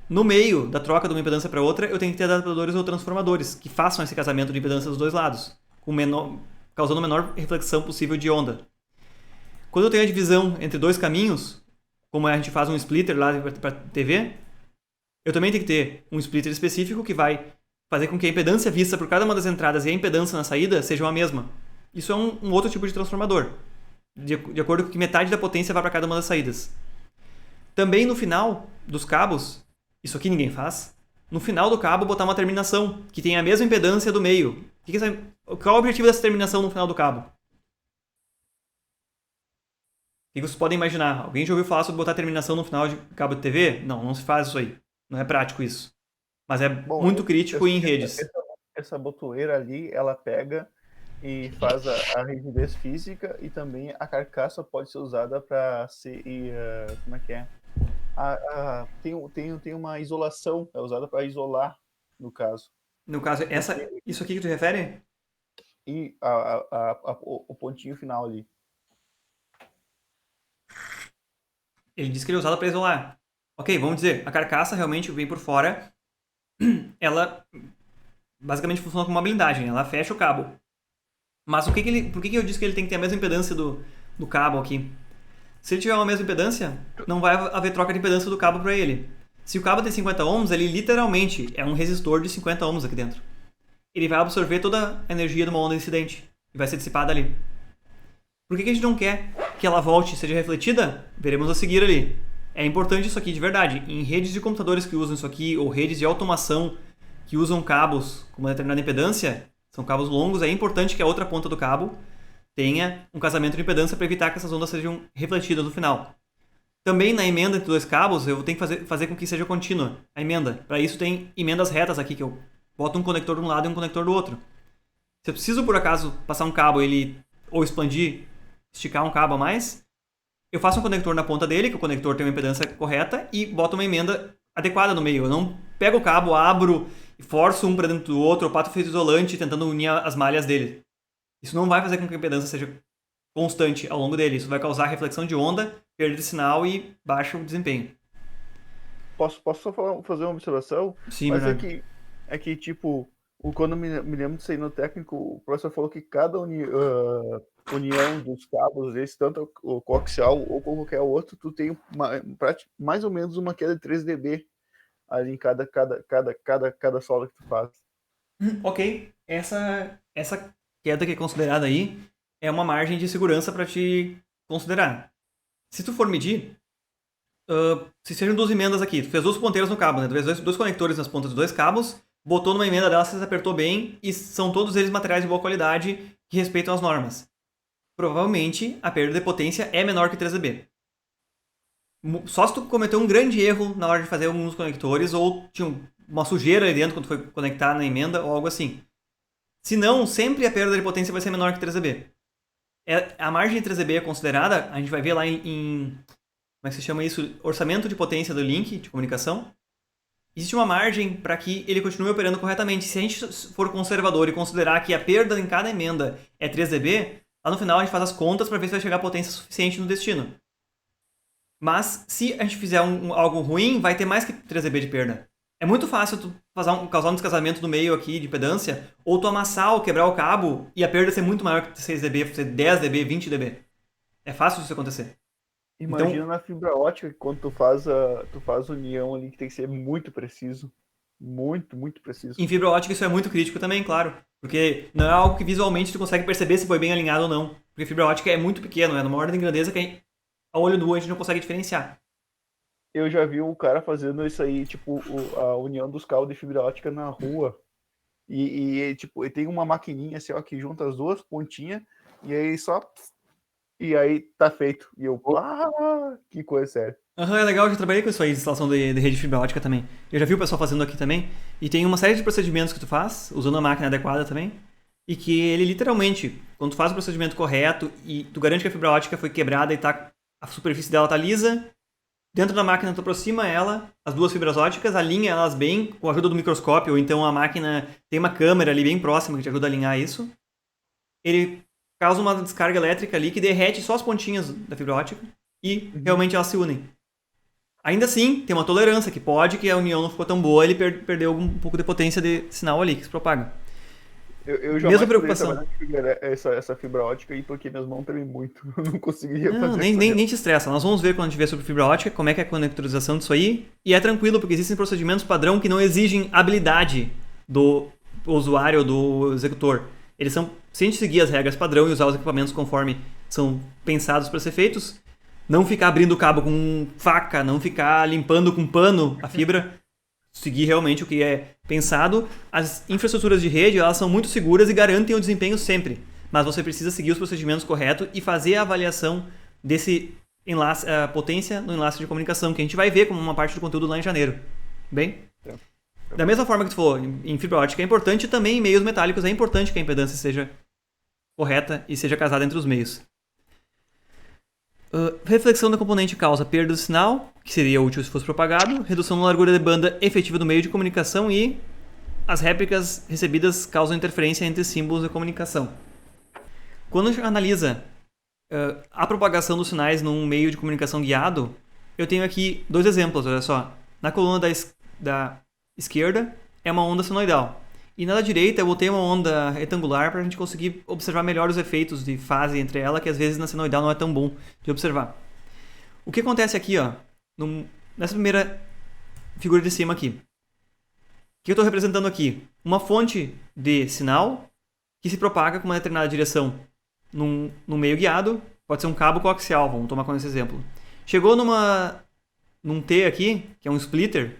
no meio da troca de uma impedância para outra, eu tenho que ter adaptadores ou transformadores que façam esse casamento de impedância dos dois lados, causando a menor reflexão possível de onda. Quando eu tenho a divisão entre dois caminhos, como a gente faz um splitter lá para TV, eu também tenho que ter um splitter específico que vai fazer com que a impedância vista por cada uma das entradas e a impedância na saída sejam a mesma. Isso é um outro tipo de transformador, de acordo com que metade da potência vai para cada uma das saídas. Também no final dos cabos, isso aqui ninguém faz, no final do cabo, botar uma terminação que tem a mesma impedância do meio. Qual é o objetivo dessa terminação no final do cabo? O que vocês podem imaginar? Alguém já ouviu falar sobre botar terminação no final de cabo de TV? Não se faz isso aí. Não é prático isso. Mas é muito crítico em redes.
Essa botoeira ali, ela pega e faz a rigidez física e também a carcaça pode ser usada para ser... como é que é? Tem uma isolação, é usada para isolar, no caso.
No caso, isso aqui que tu refere?
E o pontinho final ali.
Ele disse que ele é usado para isolar. Ok, vamos dizer, a carcaça realmente vem por fora, ela basicamente funciona como uma blindagem, ela fecha o cabo. Mas por que eu disse que ele tem que ter a mesma impedância do cabo aqui? Se ele tiver uma mesma impedância, não vai haver troca de impedância do cabo para ele. Se o cabo tem 50 ohms, ele literalmente é um resistor de 50 ohms aqui dentro. Ele vai absorver toda a energia de uma onda incidente e vai ser dissipada ali. Por que a gente não quer que ela volte e seja refletida? Veremos a seguir ali. É importante isso aqui de verdade. Em redes de computadores que usam isso aqui, ou redes de automação que usam cabos com uma determinada impedância, são cabos longos, é importante que a outra ponta do cabo tenha um casamento de impedância para evitar que essas ondas sejam refletidas no final. Também na emenda entre dois cabos, eu tenho que fazer com que seja contínua a emenda. Para isso tem emendas retas aqui, que eu boto um conector de um lado e um conector do outro. Se eu preciso, por acaso, passar um cabo ou expandir, esticar um cabo a mais, eu faço um conector na ponta dele, que o conector tem uma impedância correta, e boto uma emenda adequada no meio. Eu não pego o cabo, abro e forço um para dentro do outro, ou pato fio isolante tentando unir as malhas dele. Isso não vai fazer com que a impedância seja constante ao longo dele. Isso vai causar reflexão de onda, perda de sinal e baixo desempenho.
Posso só fazer uma observação?
Sim,
mas
verdade.
É que tipo, quando me lembro disso aí no técnico, o professor falou que cada união dos cabos, esse, tanto o coaxial ou qualquer outro, tu tem mais ou menos uma queda de 3 dB ali em cada solda que tu faz.
Ok, essa queda que é considerada aí é uma margem de segurança para te considerar. Se tu for medir, se sejam duas emendas aqui, tu fez duas ponteiras no cabo, né? Tu fez dois conectores nas pontas dos dois cabos, botou numa emenda delas, você apertou bem e são todos eles materiais de boa qualidade que respeitam as normas. Provavelmente a perda de potência é menor que 3 dB. Só se tu cometeu um grande erro na hora de fazer alguns conectores ou tinha uma sujeira ali dentro quando foi conectar na emenda ou algo assim. Se não, sempre a perda de potência vai ser menor que 3 dB. A margem de 3 dB é considerada, a gente vai ver lá em como é que se chama isso? Orçamento de potência do link de comunicação. Existe uma margem para que ele continue operando corretamente. Se a gente for conservador e considerar que a perda em cada emenda é 3 dB, lá no final a gente faz as contas para ver se vai chegar a potência suficiente no destino. Mas se a gente fizer algo ruim, vai ter mais que 3 dB de perda. É muito fácil tu causar um descasamento no meio aqui de impedância, ou tu amassar ou quebrar o cabo e a perda ser muito maior que 6 dB, ser 10 dB, 20 dB. É fácil isso acontecer.
Imagina
então,
na fibra ótica, quando tu faz união ali, que tem que ser muito preciso. Muito, muito preciso.
Em fibra ótica isso é muito crítico também, claro. Porque não é algo que visualmente tu consegue perceber se foi bem alinhado ou não. Porque fibra ótica é muito pequeno, é numa ordem de grandeza que a olho nu a gente não consegue diferenciar.
Eu já vi um cara fazendo isso aí, tipo, a união dos cabos de fibra ótica na rua. Tipo, ele tem uma maquininha assim, ó, que junta as duas pontinhas e aí só... E aí tá feito. E eu, que coisa séria.
É legal, eu já trabalhei com isso aí, instalação de rede de fibra ótica também. Eu já vi o pessoal fazendo aqui também. E tem uma série de procedimentos que tu faz, usando a máquina adequada também. E que ele literalmente, quando tu faz o procedimento correto e tu garante que a fibra ótica foi quebrada e a superfície dela tá lisa, dentro da máquina tu aproxima ela, as duas fibras óticas, alinha elas bem com a ajuda do microscópio, ou então a máquina tem uma câmera ali bem próxima que te ajuda a alinhar isso. Ele causa uma descarga elétrica ali que derrete só as pontinhas da fibra ótica e realmente elas se unem. Ainda assim, tem uma tolerância que pode que a união não ficou tão boa, ele perdeu um pouco de potência de sinal ali que se propaga.
Eu já
mesma preocupação.
Essa fibra ótica aí, porque minhas mãos tremem muito. Eu não conseguiria fazer
nem te estressa. Nós vamos ver quando a gente ver sobre fibra ótica, como é que é a conectorização disso aí. E é tranquilo, porque existem procedimentos padrão que não exigem habilidade do usuário ou do executor. Eles são, se a gente seguir as regras padrão e usar os equipamentos conforme são pensados para ser feitos, não ficar abrindo o cabo com faca, não ficar limpando com pano a fibra, seguir realmente o que é pensado. As infraestruturas de rede, elas são muito seguras e garantem o desempenho sempre. Mas você precisa seguir os procedimentos corretos e fazer a avaliação desse enlace, a potência no enlace de comunicação, que a gente vai ver como uma parte do conteúdo lá em janeiro. Bem? Da mesma forma que tu falou, em fibra ótica é importante, também em meios metálicos é importante que a impedância seja correta e seja casada entre os meios. Reflexão da componente causa perda do sinal, que seria útil se fosse propagado, redução na largura de banda efetiva do meio de comunicação e as réplicas recebidas causam interferência entre símbolos de comunicação. Quando a gente analisa a propagação dos sinais num meio de comunicação guiado, eu tenho aqui 2 exemplos, olha só. Na coluna da esquerda é uma onda senoidal. E na da direita eu botei uma onda retangular para a gente conseguir observar melhor os efeitos de fase entre ela, que às vezes na senoidal não é tão bom de observar. O que acontece aqui, ó, nessa primeira figura de cima aqui? O que eu estou representando aqui? Uma fonte de sinal que se propaga com uma determinada direção num meio guiado, pode ser um cabo coaxial, vamos tomar como esse exemplo. Chegou num T aqui, que é um splitter,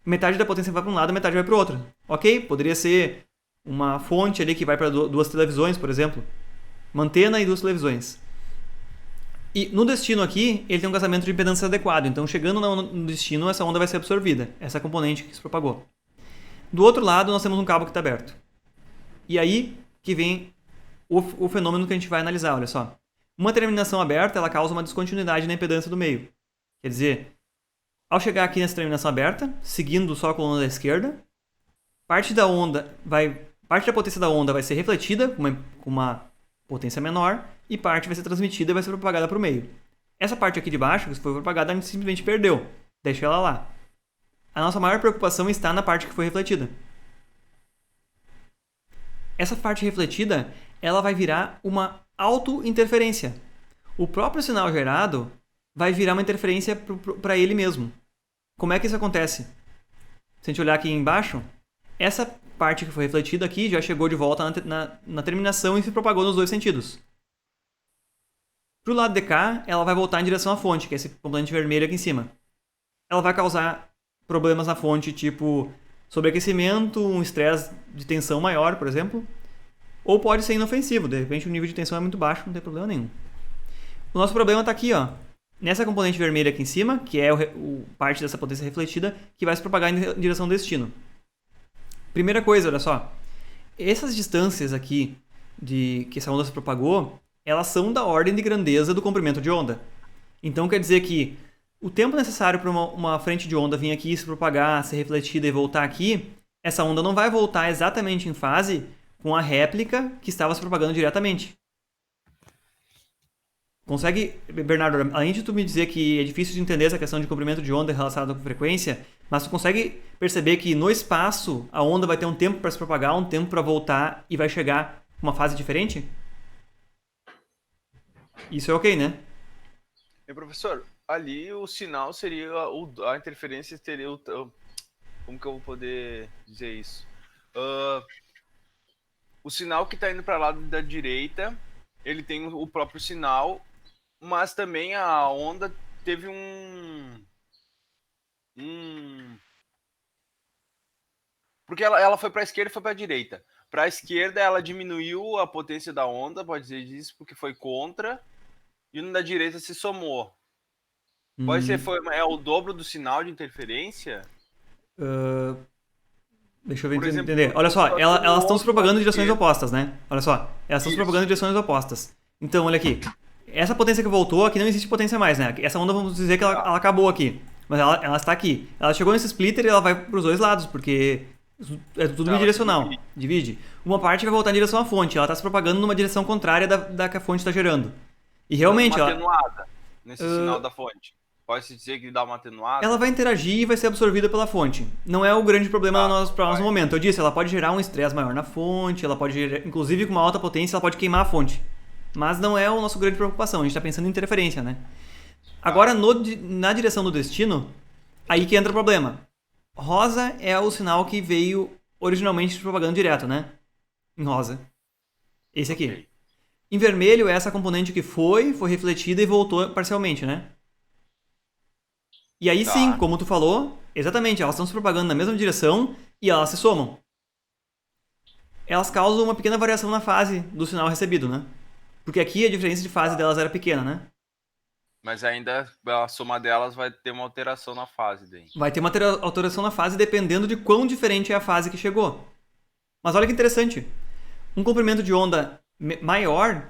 metade da potência vai para um lado, metade vai para o outro. Ok? Poderia ser uma fonte ali que vai para 2 televisões, por exemplo. Uma antena e 2 televisões. E no destino aqui, ele tem um casamento de impedância adequado. Então, chegando no destino, essa onda vai ser absorvida. Essa componente que se propagou. Do outro lado, nós temos um cabo que está aberto. E aí que vem o fenômeno que a gente vai analisar, olha só. Uma terminação aberta, ela causa uma descontinuidade na impedância do meio. Quer dizer, ao chegar aqui nessa terminação aberta, seguindo só a coluna da esquerda, parte da potência da onda vai ser refletida com uma potência menor e parte vai ser transmitida e vai ser propagada para o meio. Essa parte aqui de baixo, que foi propagada, a gente simplesmente perdeu. Deixa ela lá. A nossa maior preocupação está na parte que foi refletida. Essa parte refletida, ela vai virar uma auto-interferência. O próprio sinal gerado vai virar uma interferência para ele mesmo. Como é que isso acontece? Se a gente olhar aqui embaixo, essa parte que foi refletida aqui já chegou de volta na terminação e se propagou nos 2 sentidos. Para o lado de cá, ela vai voltar em direção à fonte, que é esse componente vermelho aqui em cima. Ela vai causar problemas na fonte, tipo sobreaquecimento, um estresse de tensão maior, por exemplo. Ou pode ser inofensivo, de repente o nível de tensão é muito baixo, não tem problema nenhum. O nosso problema está aqui, ó. Nessa componente vermelha aqui em cima, que é parte dessa potência refletida, que vai se propagar em direção ao destino. Primeira coisa, olha só. Essas distâncias aqui que essa onda se propagou, elas são da ordem de grandeza do comprimento de onda. Então quer dizer que o tempo necessário para uma frente de onda vir aqui, se propagar, ser refletida e voltar aqui, essa onda não vai voltar exatamente em fase com a réplica que estava se propagando diretamente. Consegue, Bernardo, além de tu me dizer que é difícil de entender essa questão de comprimento de onda relacionada com frequência, mas tu consegue perceber que no espaço a onda vai ter um tempo para se propagar, um tempo para voltar e vai chegar uma fase diferente? Isso é ok, né?
E professor, ali o sinal seria, a interferência teria como que eu vou poder dizer isso? O sinal que está indo para lado da direita, ele tem o próprio sinal, mas também a onda teve porque ela foi para a esquerda e foi para a direita. Para a esquerda ela diminuiu a potência da onda, pode dizer isso, porque foi contra, e no da direita se somou. Pode ser é o dobro do sinal de interferência?
Deixa eu ver,
Por exemplo,
entender. Olha só, elas estão se propagando em direções
esquerda.
opostas, né? Olha só, elas estão se propagando em direções opostas. Então, olha aqui. Essa potência que voltou, aqui não existe potência mais, né? Essa onda, vamos dizer que ela acabou aqui. Mas ela está aqui. Ela chegou nesse splitter e ela vai para os 2 lados, porque é tudo bidirecional. Divide. Uma parte vai voltar em direção à fonte. Ela está se propagando numa direção contrária da que a fonte está gerando. E realmente,
uma atenuada nesse sinal da fonte. Pode-se dizer que dá uma atenuada?
Ela vai interagir e vai ser absorvida pela fonte. Não é o grande problema para o nosso momento. Eu disse, ela pode gerar um estresse maior na fonte, ela pode gerar, inclusive com uma alta potência, ela pode queimar a fonte. Mas não é o nosso grande preocupação, a gente está pensando em interferência, né? Agora, na direção do destino, aí que entra o problema. Rosa é o sinal que veio originalmente de propaganda direto, né? Em rosa. Esse aqui.
Ok.
Em vermelho é essa componente que foi refletida e voltou parcialmente, né? E aí
Tá.
sim, como tu falou, exatamente, elas estão se propagando na mesma direção e elas se somam. Elas causam uma pequena variação na fase do sinal recebido, né? Porque aqui a diferença de fase delas era pequena, né?
Mas ainda a soma delas vai ter uma alteração na fase daí.
Vai ter uma alteração na fase dependendo de quão diferente é a fase que chegou. Mas olha que interessante. Um comprimento de onda maior,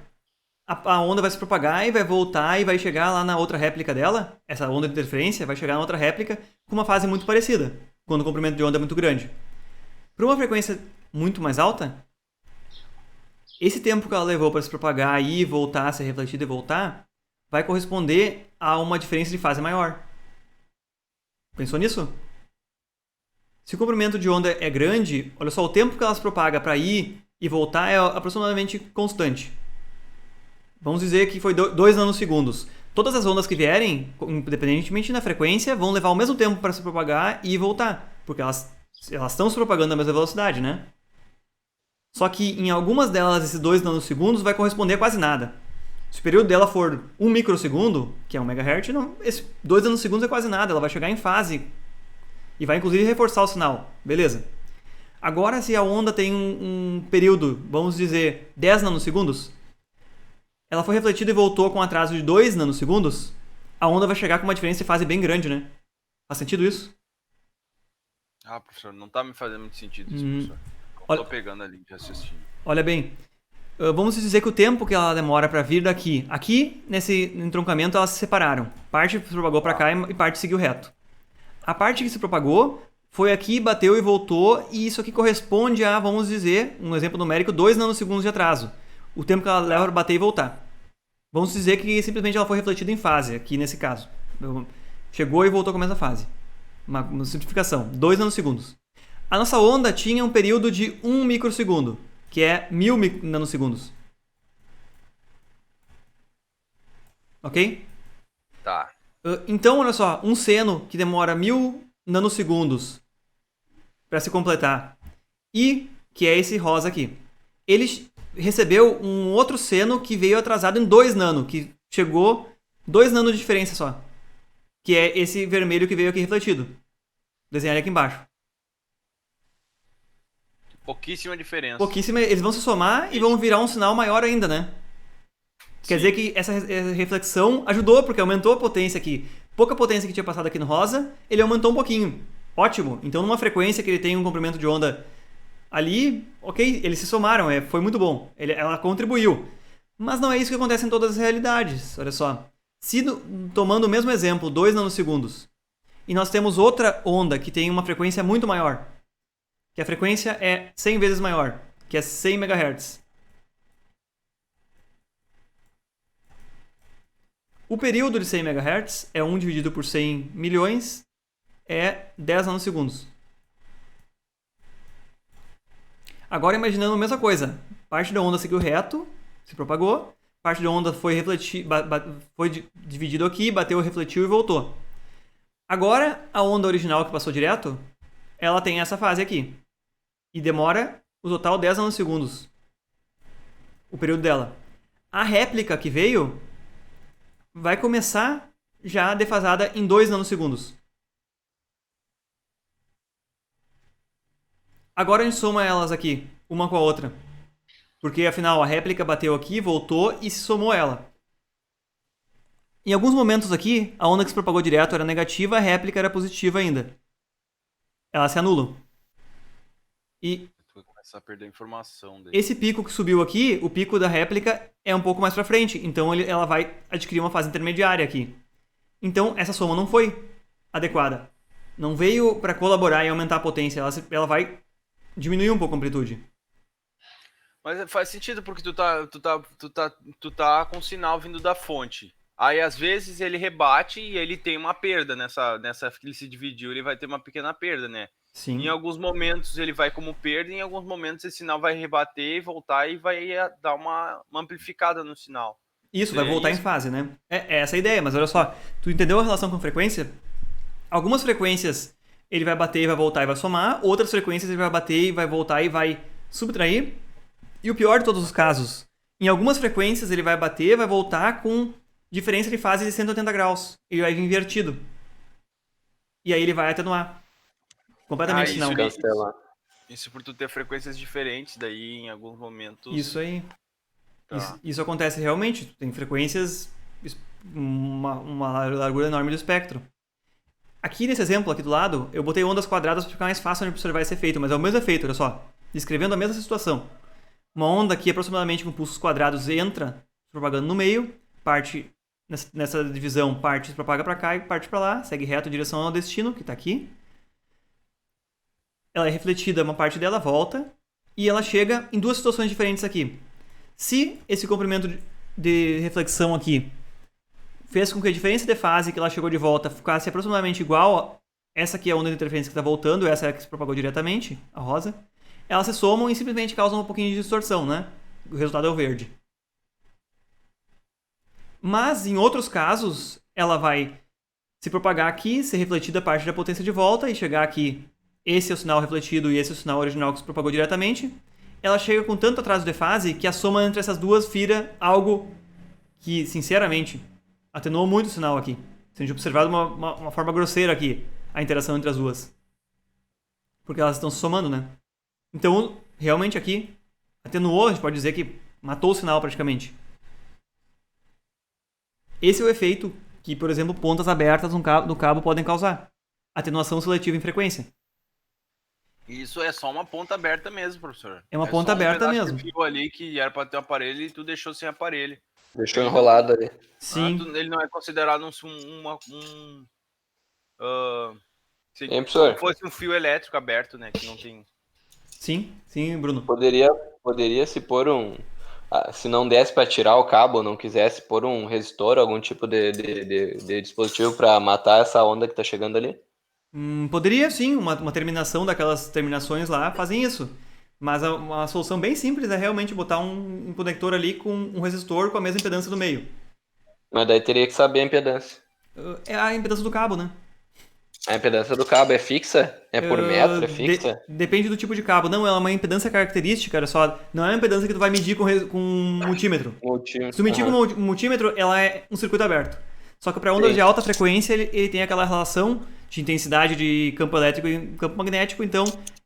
a onda vai se propagar e vai voltar e vai chegar lá na outra réplica dela. Essa onda de interferência vai chegar na outra réplica com uma fase muito parecida, quando o comprimento de onda é muito grande. Para uma frequência muito mais alta, esse tempo que ela levou para se propagar e voltar, ser refletida e voltar, vai corresponder a uma diferença de fase maior. Pensou nisso? Se o comprimento de onda é grande, olha só, o tempo que ela se propaga para ir e voltar é aproximadamente constante. Vamos dizer que foi 2 nanosegundos. Todas as ondas que vierem, independentemente da frequência, vão levar o mesmo tempo para se propagar e voltar, porque elas estão se propagando na mesma velocidade, né? Só que em algumas delas, esses 2 nanosegundos vai corresponder a quase nada. Se o período dela for 1 microsegundo, que é 1 MHz, não, esse 2 nanosegundos é quase nada. Ela vai chegar em fase e vai inclusive reforçar o sinal. Beleza. Agora, se a onda tem um período, vamos dizer, 10 nanosegundos, ela foi refletida e voltou com atraso de 2 nanosegundos, a onda vai chegar com uma diferença de fase bem grande, né? Faz sentido isso?
Ah, professor, não tá me fazendo muito sentido isso, professor. Não
Olha-
tô pegando ali de raciocínio.
Olha bem, vamos dizer que o tempo que ela demora para vir daqui, aqui nesse entroncamento elas se separaram. Parte se propagou para cá e parte seguiu reto. A parte que se propagou foi aqui, bateu e voltou, e isso aqui corresponde a, vamos dizer, um exemplo numérico, 2 nanosegundos de atraso. O tempo que ela leva para bater e voltar. Vamos dizer que simplesmente ela foi refletida em fase, aqui nesse caso. Chegou e voltou com a mesma fase. Uma simplificação, 2 nanosegundos. A nossa onda tinha um período de 1 microsegundo, que é 1000 nanosegundos. Ok?
Tá.
Então, olha só, um seno que demora 1000 nanosegundos para se completar, e que é esse rosa aqui. Ele recebeu um outro seno que veio atrasado em 2 nano, que chegou 2 nano de diferença só. Que é esse vermelho que veio aqui refletido. Desenhar ele aqui embaixo.
Pouquíssima diferença.
Pouquíssima, eles vão se somar e vão virar um sinal maior ainda, né? Quer dizer que essa reflexão ajudou, porque aumentou a potência aqui. Pouca potência que tinha passado aqui no rosa, ele aumentou um pouquinho. Ótimo. Então, numa frequência que ele tem um comprimento de onda ali, ok, eles se somaram, foi muito bom. Ela contribuiu. Mas não é isso que acontece em todas as realidades. Olha só. Se tomando o mesmo exemplo, 2 nanosegundos, e nós temos outra onda que tem uma frequência muito maior, que a frequência é 100 vezes maior, que é 100 MHz. O período de 100 MHz é 1 dividido por 100 milhões, é 10 nanosegundos. Agora imaginando a mesma coisa. Parte da onda seguiu reto, se propagou. Parte da onda foi dividido aqui, bateu, refletiu e voltou. Agora, a onda original que passou direto, ela tem essa fase aqui. E demora o total 10 nanosegundos. O período dela. A réplica que veio vai começar já defasada em 2 nanosegundos. Agora a gente soma elas aqui, uma com a outra. Porque afinal a réplica bateu aqui, voltou e se somou ela. Em alguns momentos aqui, a onda que se propagou direto era negativa, a réplica era positiva ainda. Elas se anulam. E
Tu vai começar a perder informação daí.
esse pico que subiu aqui, o pico da réplica é um pouco mais pra frente. Então ela vai adquirir uma fase intermediária aqui. Então essa soma não foi adequada. Não veio para colaborar e aumentar a potência. Ela vai diminuir um pouco a amplitude.
Mas faz sentido porque tu tá com sinal vindo da fonte. Aí às vezes ele rebate e ele tem uma perda nessa que ele se dividiu, ele vai ter uma pequena perda, né?
Sim.
Em alguns momentos ele vai como perda, em alguns momentos esse sinal vai rebater e voltar e vai dar uma amplificada no sinal.
Isso, vai voltar em fase, né? É essa a ideia, mas olha só, tu entendeu a relação com frequência? Algumas frequências ele vai bater e vai voltar e vai somar, outras frequências ele vai bater e vai voltar e vai subtrair. E o pior de todos os casos, em algumas frequências ele vai bater, vai voltar com diferença de fase de 180 graus. Ele vai vir invertido. e aí ele vai atenuar completamente o
Ah,
sinal.
isso
Cancelar.
Isso por tu ter frequências diferentes, daí em alguns momentos.
Isso aí.
Tá.
Isso acontece realmente. Tu tem frequências, uma largura enorme do espectro. Aqui nesse exemplo, aqui do lado, eu botei ondas quadradas para ficar mais fácil de observar esse efeito, mas é o mesmo efeito, olha só. Descrevendo a mesma situação. Uma onda aqui, aproximadamente com pulsos quadrados, entra se propagando no meio, parte nessa divisão, parte se propaga para cá e parte para lá, segue reto em direção ao destino, que está aqui. Ela é refletida, uma parte dela volta, e ela chega em duas situações diferentes aqui. Se esse comprimento de reflexão aqui fez com que a diferença de fase que ela chegou de volta ficasse aproximadamente igual, essa aqui é a onda de interferência que está voltando, essa é a que se propagou diretamente, a rosa, elas se somam e simplesmente causam um pouquinho de distorção, né? O resultado é o verde. Mas, em outros casos, ela vai se propagar aqui, ser refletida a parte da potência de volta e chegar aqui, esse é o sinal refletido e esse é o sinal original que se propagou diretamente. Ela chega com tanto atraso de fase que a soma entre essas duas vira algo que, sinceramente, atenuou muito o sinal aqui. Se a gente observar de uma forma grosseira aqui, a interação entre as duas. Porque elas estão se somando, né? Então, realmente aqui, atenuou, a gente pode dizer que matou o sinal praticamente. Esse é o efeito que, por exemplo, pontas abertas no cabo podem causar. Atenuação seletiva em frequência.
Isso é só uma ponta aberta mesmo, professor.
É uma ponta
só
aberta
pedaço
mesmo.
de fio ali que era para ter um aparelho e tu deixou sem aparelho.
Deixou enrolado ali.
Sim.
Ele não é considerado se
Hein, professor?
fosse um fio elétrico aberto, né? Que não tem.
Sim, Bruno.
Poderia se pôr se não desse para tirar o cabo, ou não quisesse pôr um resistor, algum tipo de dispositivo para matar essa onda que tá chegando ali?
Poderia sim, uma terminação daquelas terminações lá fazem isso. Mas uma solução bem simples é realmente botar um conector ali com um resistor com a mesma impedância do meio.
Mas daí teria que saber a impedância.
É a impedância do cabo, né?
A impedância do cabo é fixa? É por metro? É fixa?
Depende do tipo de cabo. Não, ela é uma impedância característica, olha só. Não é uma impedância que tu vai medir com um multímetro. Se tu medir com um multímetro, ela é um circuito aberto. Só que para ondas de alta frequência, ele tem aquela relação de intensidade de campo elétrico e campo magnético, então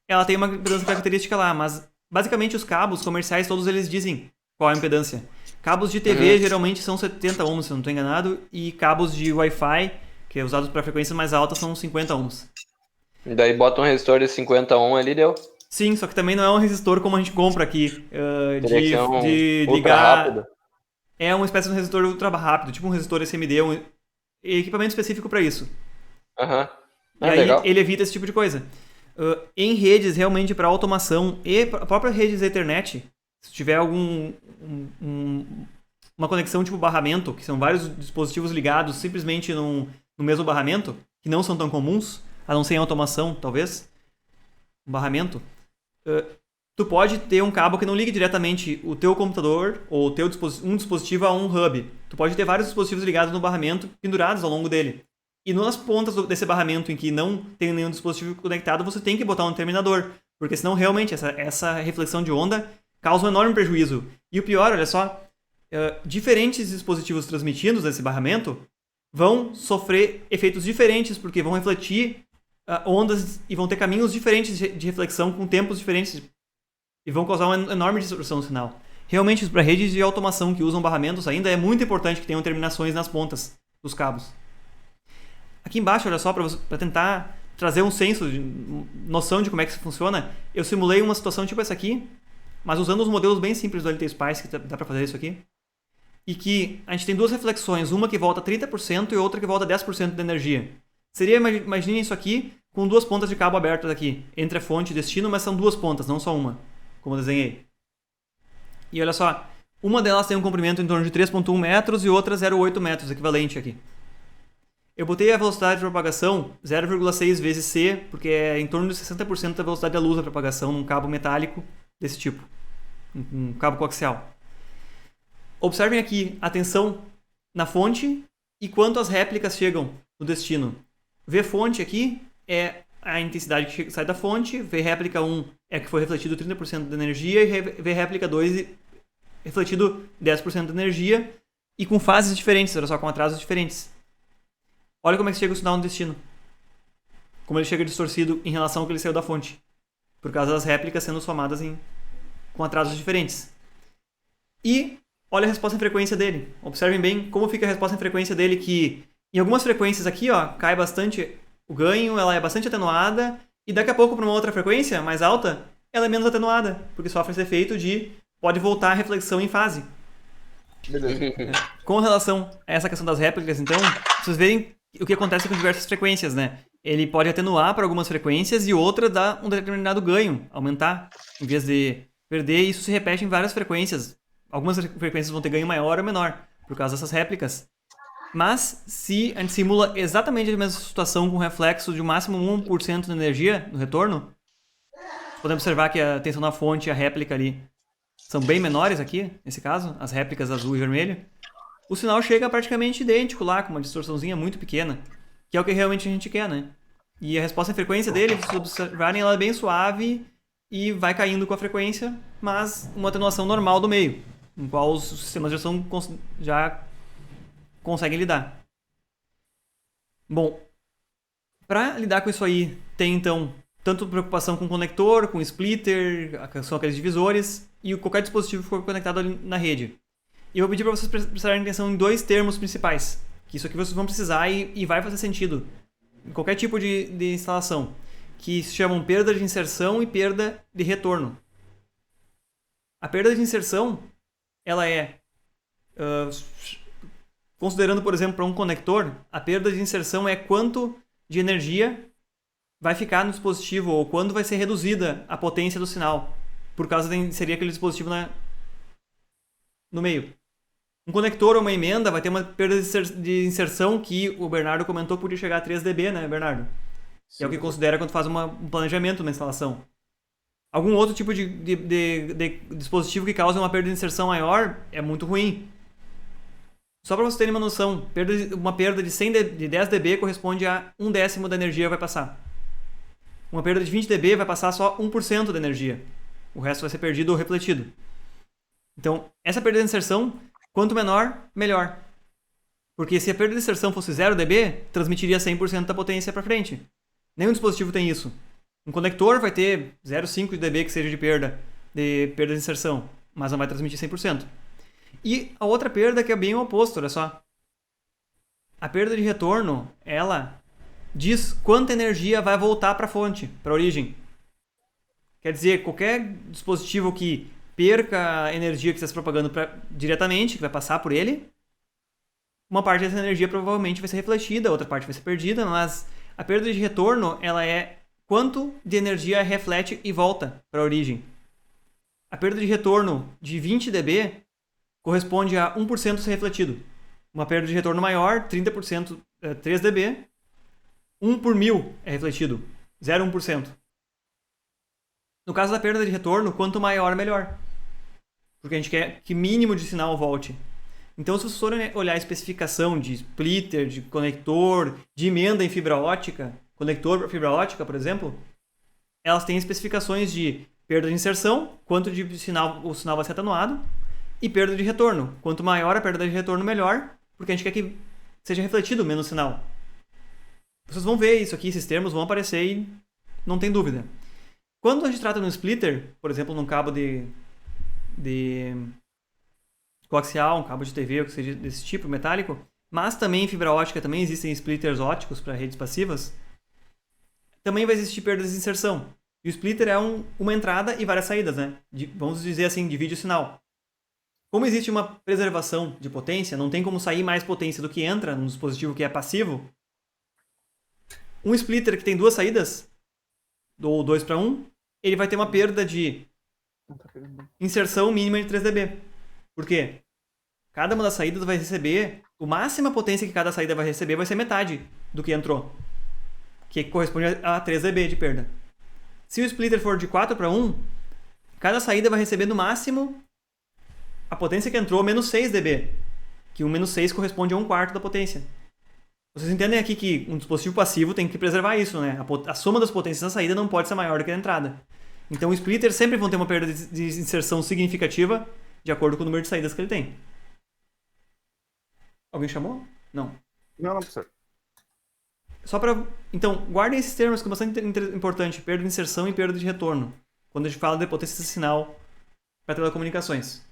ela tem uma impedância característica lá. Mas, basicamente, os cabos comerciais, todos eles dizem qual é a impedância. Cabos de TV geralmente são 70 ohms, se eu não estou enganado, e cabos de Wi-Fi, que é usados para frequências mais altas, são 50 ohms.
E daí bota um resistor de 50 ohm ali, deu.
Sim, só que também não é um resistor como a gente compra aqui,
de
ligar...
rápido.
É uma espécie de um resistor ultra rápido, tipo um resistor SMD, um equipamento específico para isso. E aí
legal.
ele evita esse tipo de coisa. Em redes realmente para automação e a própria rede de Ethernet, se tiver uma conexão tipo barramento, que são vários dispositivos ligados simplesmente no mesmo barramento, que não são tão comuns, a não ser em automação, talvez, um barramento, tu pode ter um cabo que não ligue diretamente o teu computador ou um dispositivo a um hub. Tu pode ter vários dispositivos ligados no barramento, pendurados ao longo dele. E nas pontas desse barramento em que não tem nenhum dispositivo conectado, você tem que botar um terminador. Porque senão realmente essa reflexão de onda causa um enorme prejuízo. E o pior, olha só, diferentes dispositivos transmitidos nesse barramento vão sofrer efeitos diferentes, porque vão refletir ondas e vão ter caminhos diferentes de reflexão com tempos diferentes e vão causar uma enorme distorção no sinal. Realmente, para redes de automação que usam barramentos ainda é muito importante que tenham terminações nas pontas dos cabos. Aqui embaixo, olha só, para tentar trazer um senso, noção de como é que isso funciona, eu simulei uma situação tipo essa aqui, mas usando os modelos bem simples do LT Spice, que dá para fazer isso aqui, e que a gente tem duas reflexões, uma que volta 30% e outra que volta 10% de energia. Imaginem isso aqui com duas pontas de cabo abertas aqui, entre a fonte e destino, mas são duas pontas, não só uma, como eu desenhei. E olha só, uma delas tem um comprimento em torno de 3,1 metros e outra 0,8 metros, equivalente aqui. Eu botei a velocidade de propagação 0,6 vezes c, porque é em torno de 60% da velocidade da luz da propagação num cabo metálico desse tipo, um cabo coaxial. Observem aqui a tensão na fonte e quanto as réplicas chegam no destino. V fonte aqui é a intensidade que sai da fonte, V réplica 1 é que foi refletido 30% da energia e V réplica 2 refletido 10% da energia e com fases diferentes, olha só, com atrasos diferentes. Olha como é que chega o sinal no destino. como ele chega distorcido em relação ao que ele saiu da fonte. Por causa das réplicas sendo somadas com atrasos diferentes. E olha a resposta em frequência dele. Observem bem como fica a resposta em frequência dele, que em algumas frequências aqui, ó, cai bastante o ganho, ela é bastante atenuada, e daqui a pouco para uma outra frequência mais alta, ela é menos atenuada, porque sofre esse efeito de pode voltar a reflexão em fase.
Beleza.
Com relação a essa questão das réplicas, então, vocês verem o que acontece com diversas frequências, né? Ele pode atenuar para algumas frequências e outra dá um determinado ganho, aumentar, em vez de perder, e isso se repete em várias frequências. Algumas frequências vão ter ganho maior ou menor, por causa dessas réplicas. Mas, se a gente simula exatamente a mesma situação com reflexo de um máximo 1% de energia no retorno, podemos observar que a tensão na fonte e a réplica ali são bem menores aqui, nesse caso, as réplicas azul e vermelho, o sinal chega praticamente idêntico lá, com uma distorçãozinha muito pequena, que é o que realmente a gente quer, né? E a resposta em frequência dele, se vocês observarem, ela é bem suave e vai caindo com a frequência, mas uma atenuação normal do meio, com qual os sistemas de geração já conseguem lidar. Bom, para lidar com isso aí, tem então tanto preocupação com conector, com splitter, são aqueles divisores, e qualquer dispositivo que for conectado ali na rede. E eu vou pedir para vocês prestarem atenção em dois termos principais, que isso aqui vocês vão precisar e vai fazer sentido em qualquer tipo de instalação, que se chamam perda de inserção e perda de retorno. A perda de inserção, ela é, considerando, por exemplo, para um conector, a perda de inserção é quanto de energia vai ficar no dispositivo ou quando vai ser reduzida a potência do sinal, por causa de inserir aquele dispositivo no meio. Um conector ou uma emenda vai ter uma perda de inserção que o Bernardo comentou que podia chegar a 3 dB, né, Bernardo? Que é o que considera quando faz um planejamento na instalação. Algum outro tipo de dispositivo que causa uma perda de inserção maior é muito ruim. Só para vocês terem uma noção, uma perda de 10 dB corresponde a 1/10 da energia que vai passar. Uma perda de 20 dB vai passar só 1% da energia. O resto vai ser perdido ou refletido. Então, essa perda de inserção, quanto menor, melhor. Porque se a perda de inserção fosse 0 dB, transmitiria 100% da potência para frente. Nenhum dispositivo tem isso. Um conector vai ter 0,5 dB que seja de perda de inserção, mas não vai transmitir 100%. E a outra perda que é bem o oposto, olha só. A perda de retorno, ela diz quanta energia vai voltar para a fonte, para a origem. Quer dizer, qualquer dispositivo que perca a energia que está se propagando diretamente, que vai passar por ele, uma parte dessa energia provavelmente vai ser refletida, outra parte vai ser perdida, mas a perda de retorno, ela é quanto de energia reflete e volta para a origem. A perda de retorno de 20 dB corresponde a 1% ser refletido. Uma perda de retorno maior, 30%, 3 dB, 1 por 1000 é refletido, 0,1%. No caso da perda de retorno, quanto maior, melhor. Porque a gente quer que mínimo de sinal volte. Então, se vocês forem olhar a especificação de splitter, de conector, de emenda em fibra ótica, conector para fibra ótica, por exemplo, elas têm especificações de perda de inserção, quanto de sinal o sinal vai ser atenuado, e perda de retorno. Quanto maior a perda de retorno, melhor, porque a gente quer que seja refletido menos sinal. Vocês vão ver isso aqui, esses termos vão aparecer e não tem dúvida. Quando a gente trata de um splitter, por exemplo, num cabo de coaxial, um cabo de TV, ou que seja desse tipo, metálico, mas também em fibra ótica, também existem splitters óticos para redes passivas, também vai existir perdas de inserção. E o splitter é uma entrada e várias saídas, né? Vamos dizer assim, divide o sinal. Como existe uma preservação de potência, não tem como sair mais potência do que entra num dispositivo que é passivo, um splitter que tem duas saídas, ou 2:1, ele vai ter uma perda de inserção mínima de 3 dB. Por quê? Cada uma das saídas vai receber, a máxima potência que cada saída vai receber vai ser metade do que entrou, que corresponde a 3 dB de perda. Se o splitter for de 4:1, cada saída vai receber no máximo a potência que entrou menos 6 dB, que o menos 6 corresponde a 1/4 da potência. Vocês entendem aqui que um dispositivo passivo tem que preservar isso, né? A soma das potências da saída não pode ser maior do que a entrada. Então, os splitters sempre vão ter uma perda de inserção significativa de acordo com o número de saídas que ele tem. Alguém chamou? Não.
Não, professor.
Só para... Então, guardem esses termos que é bastante importante. Perda de inserção e perda de retorno. Quando a gente fala de potência de sinal para telecomunicações.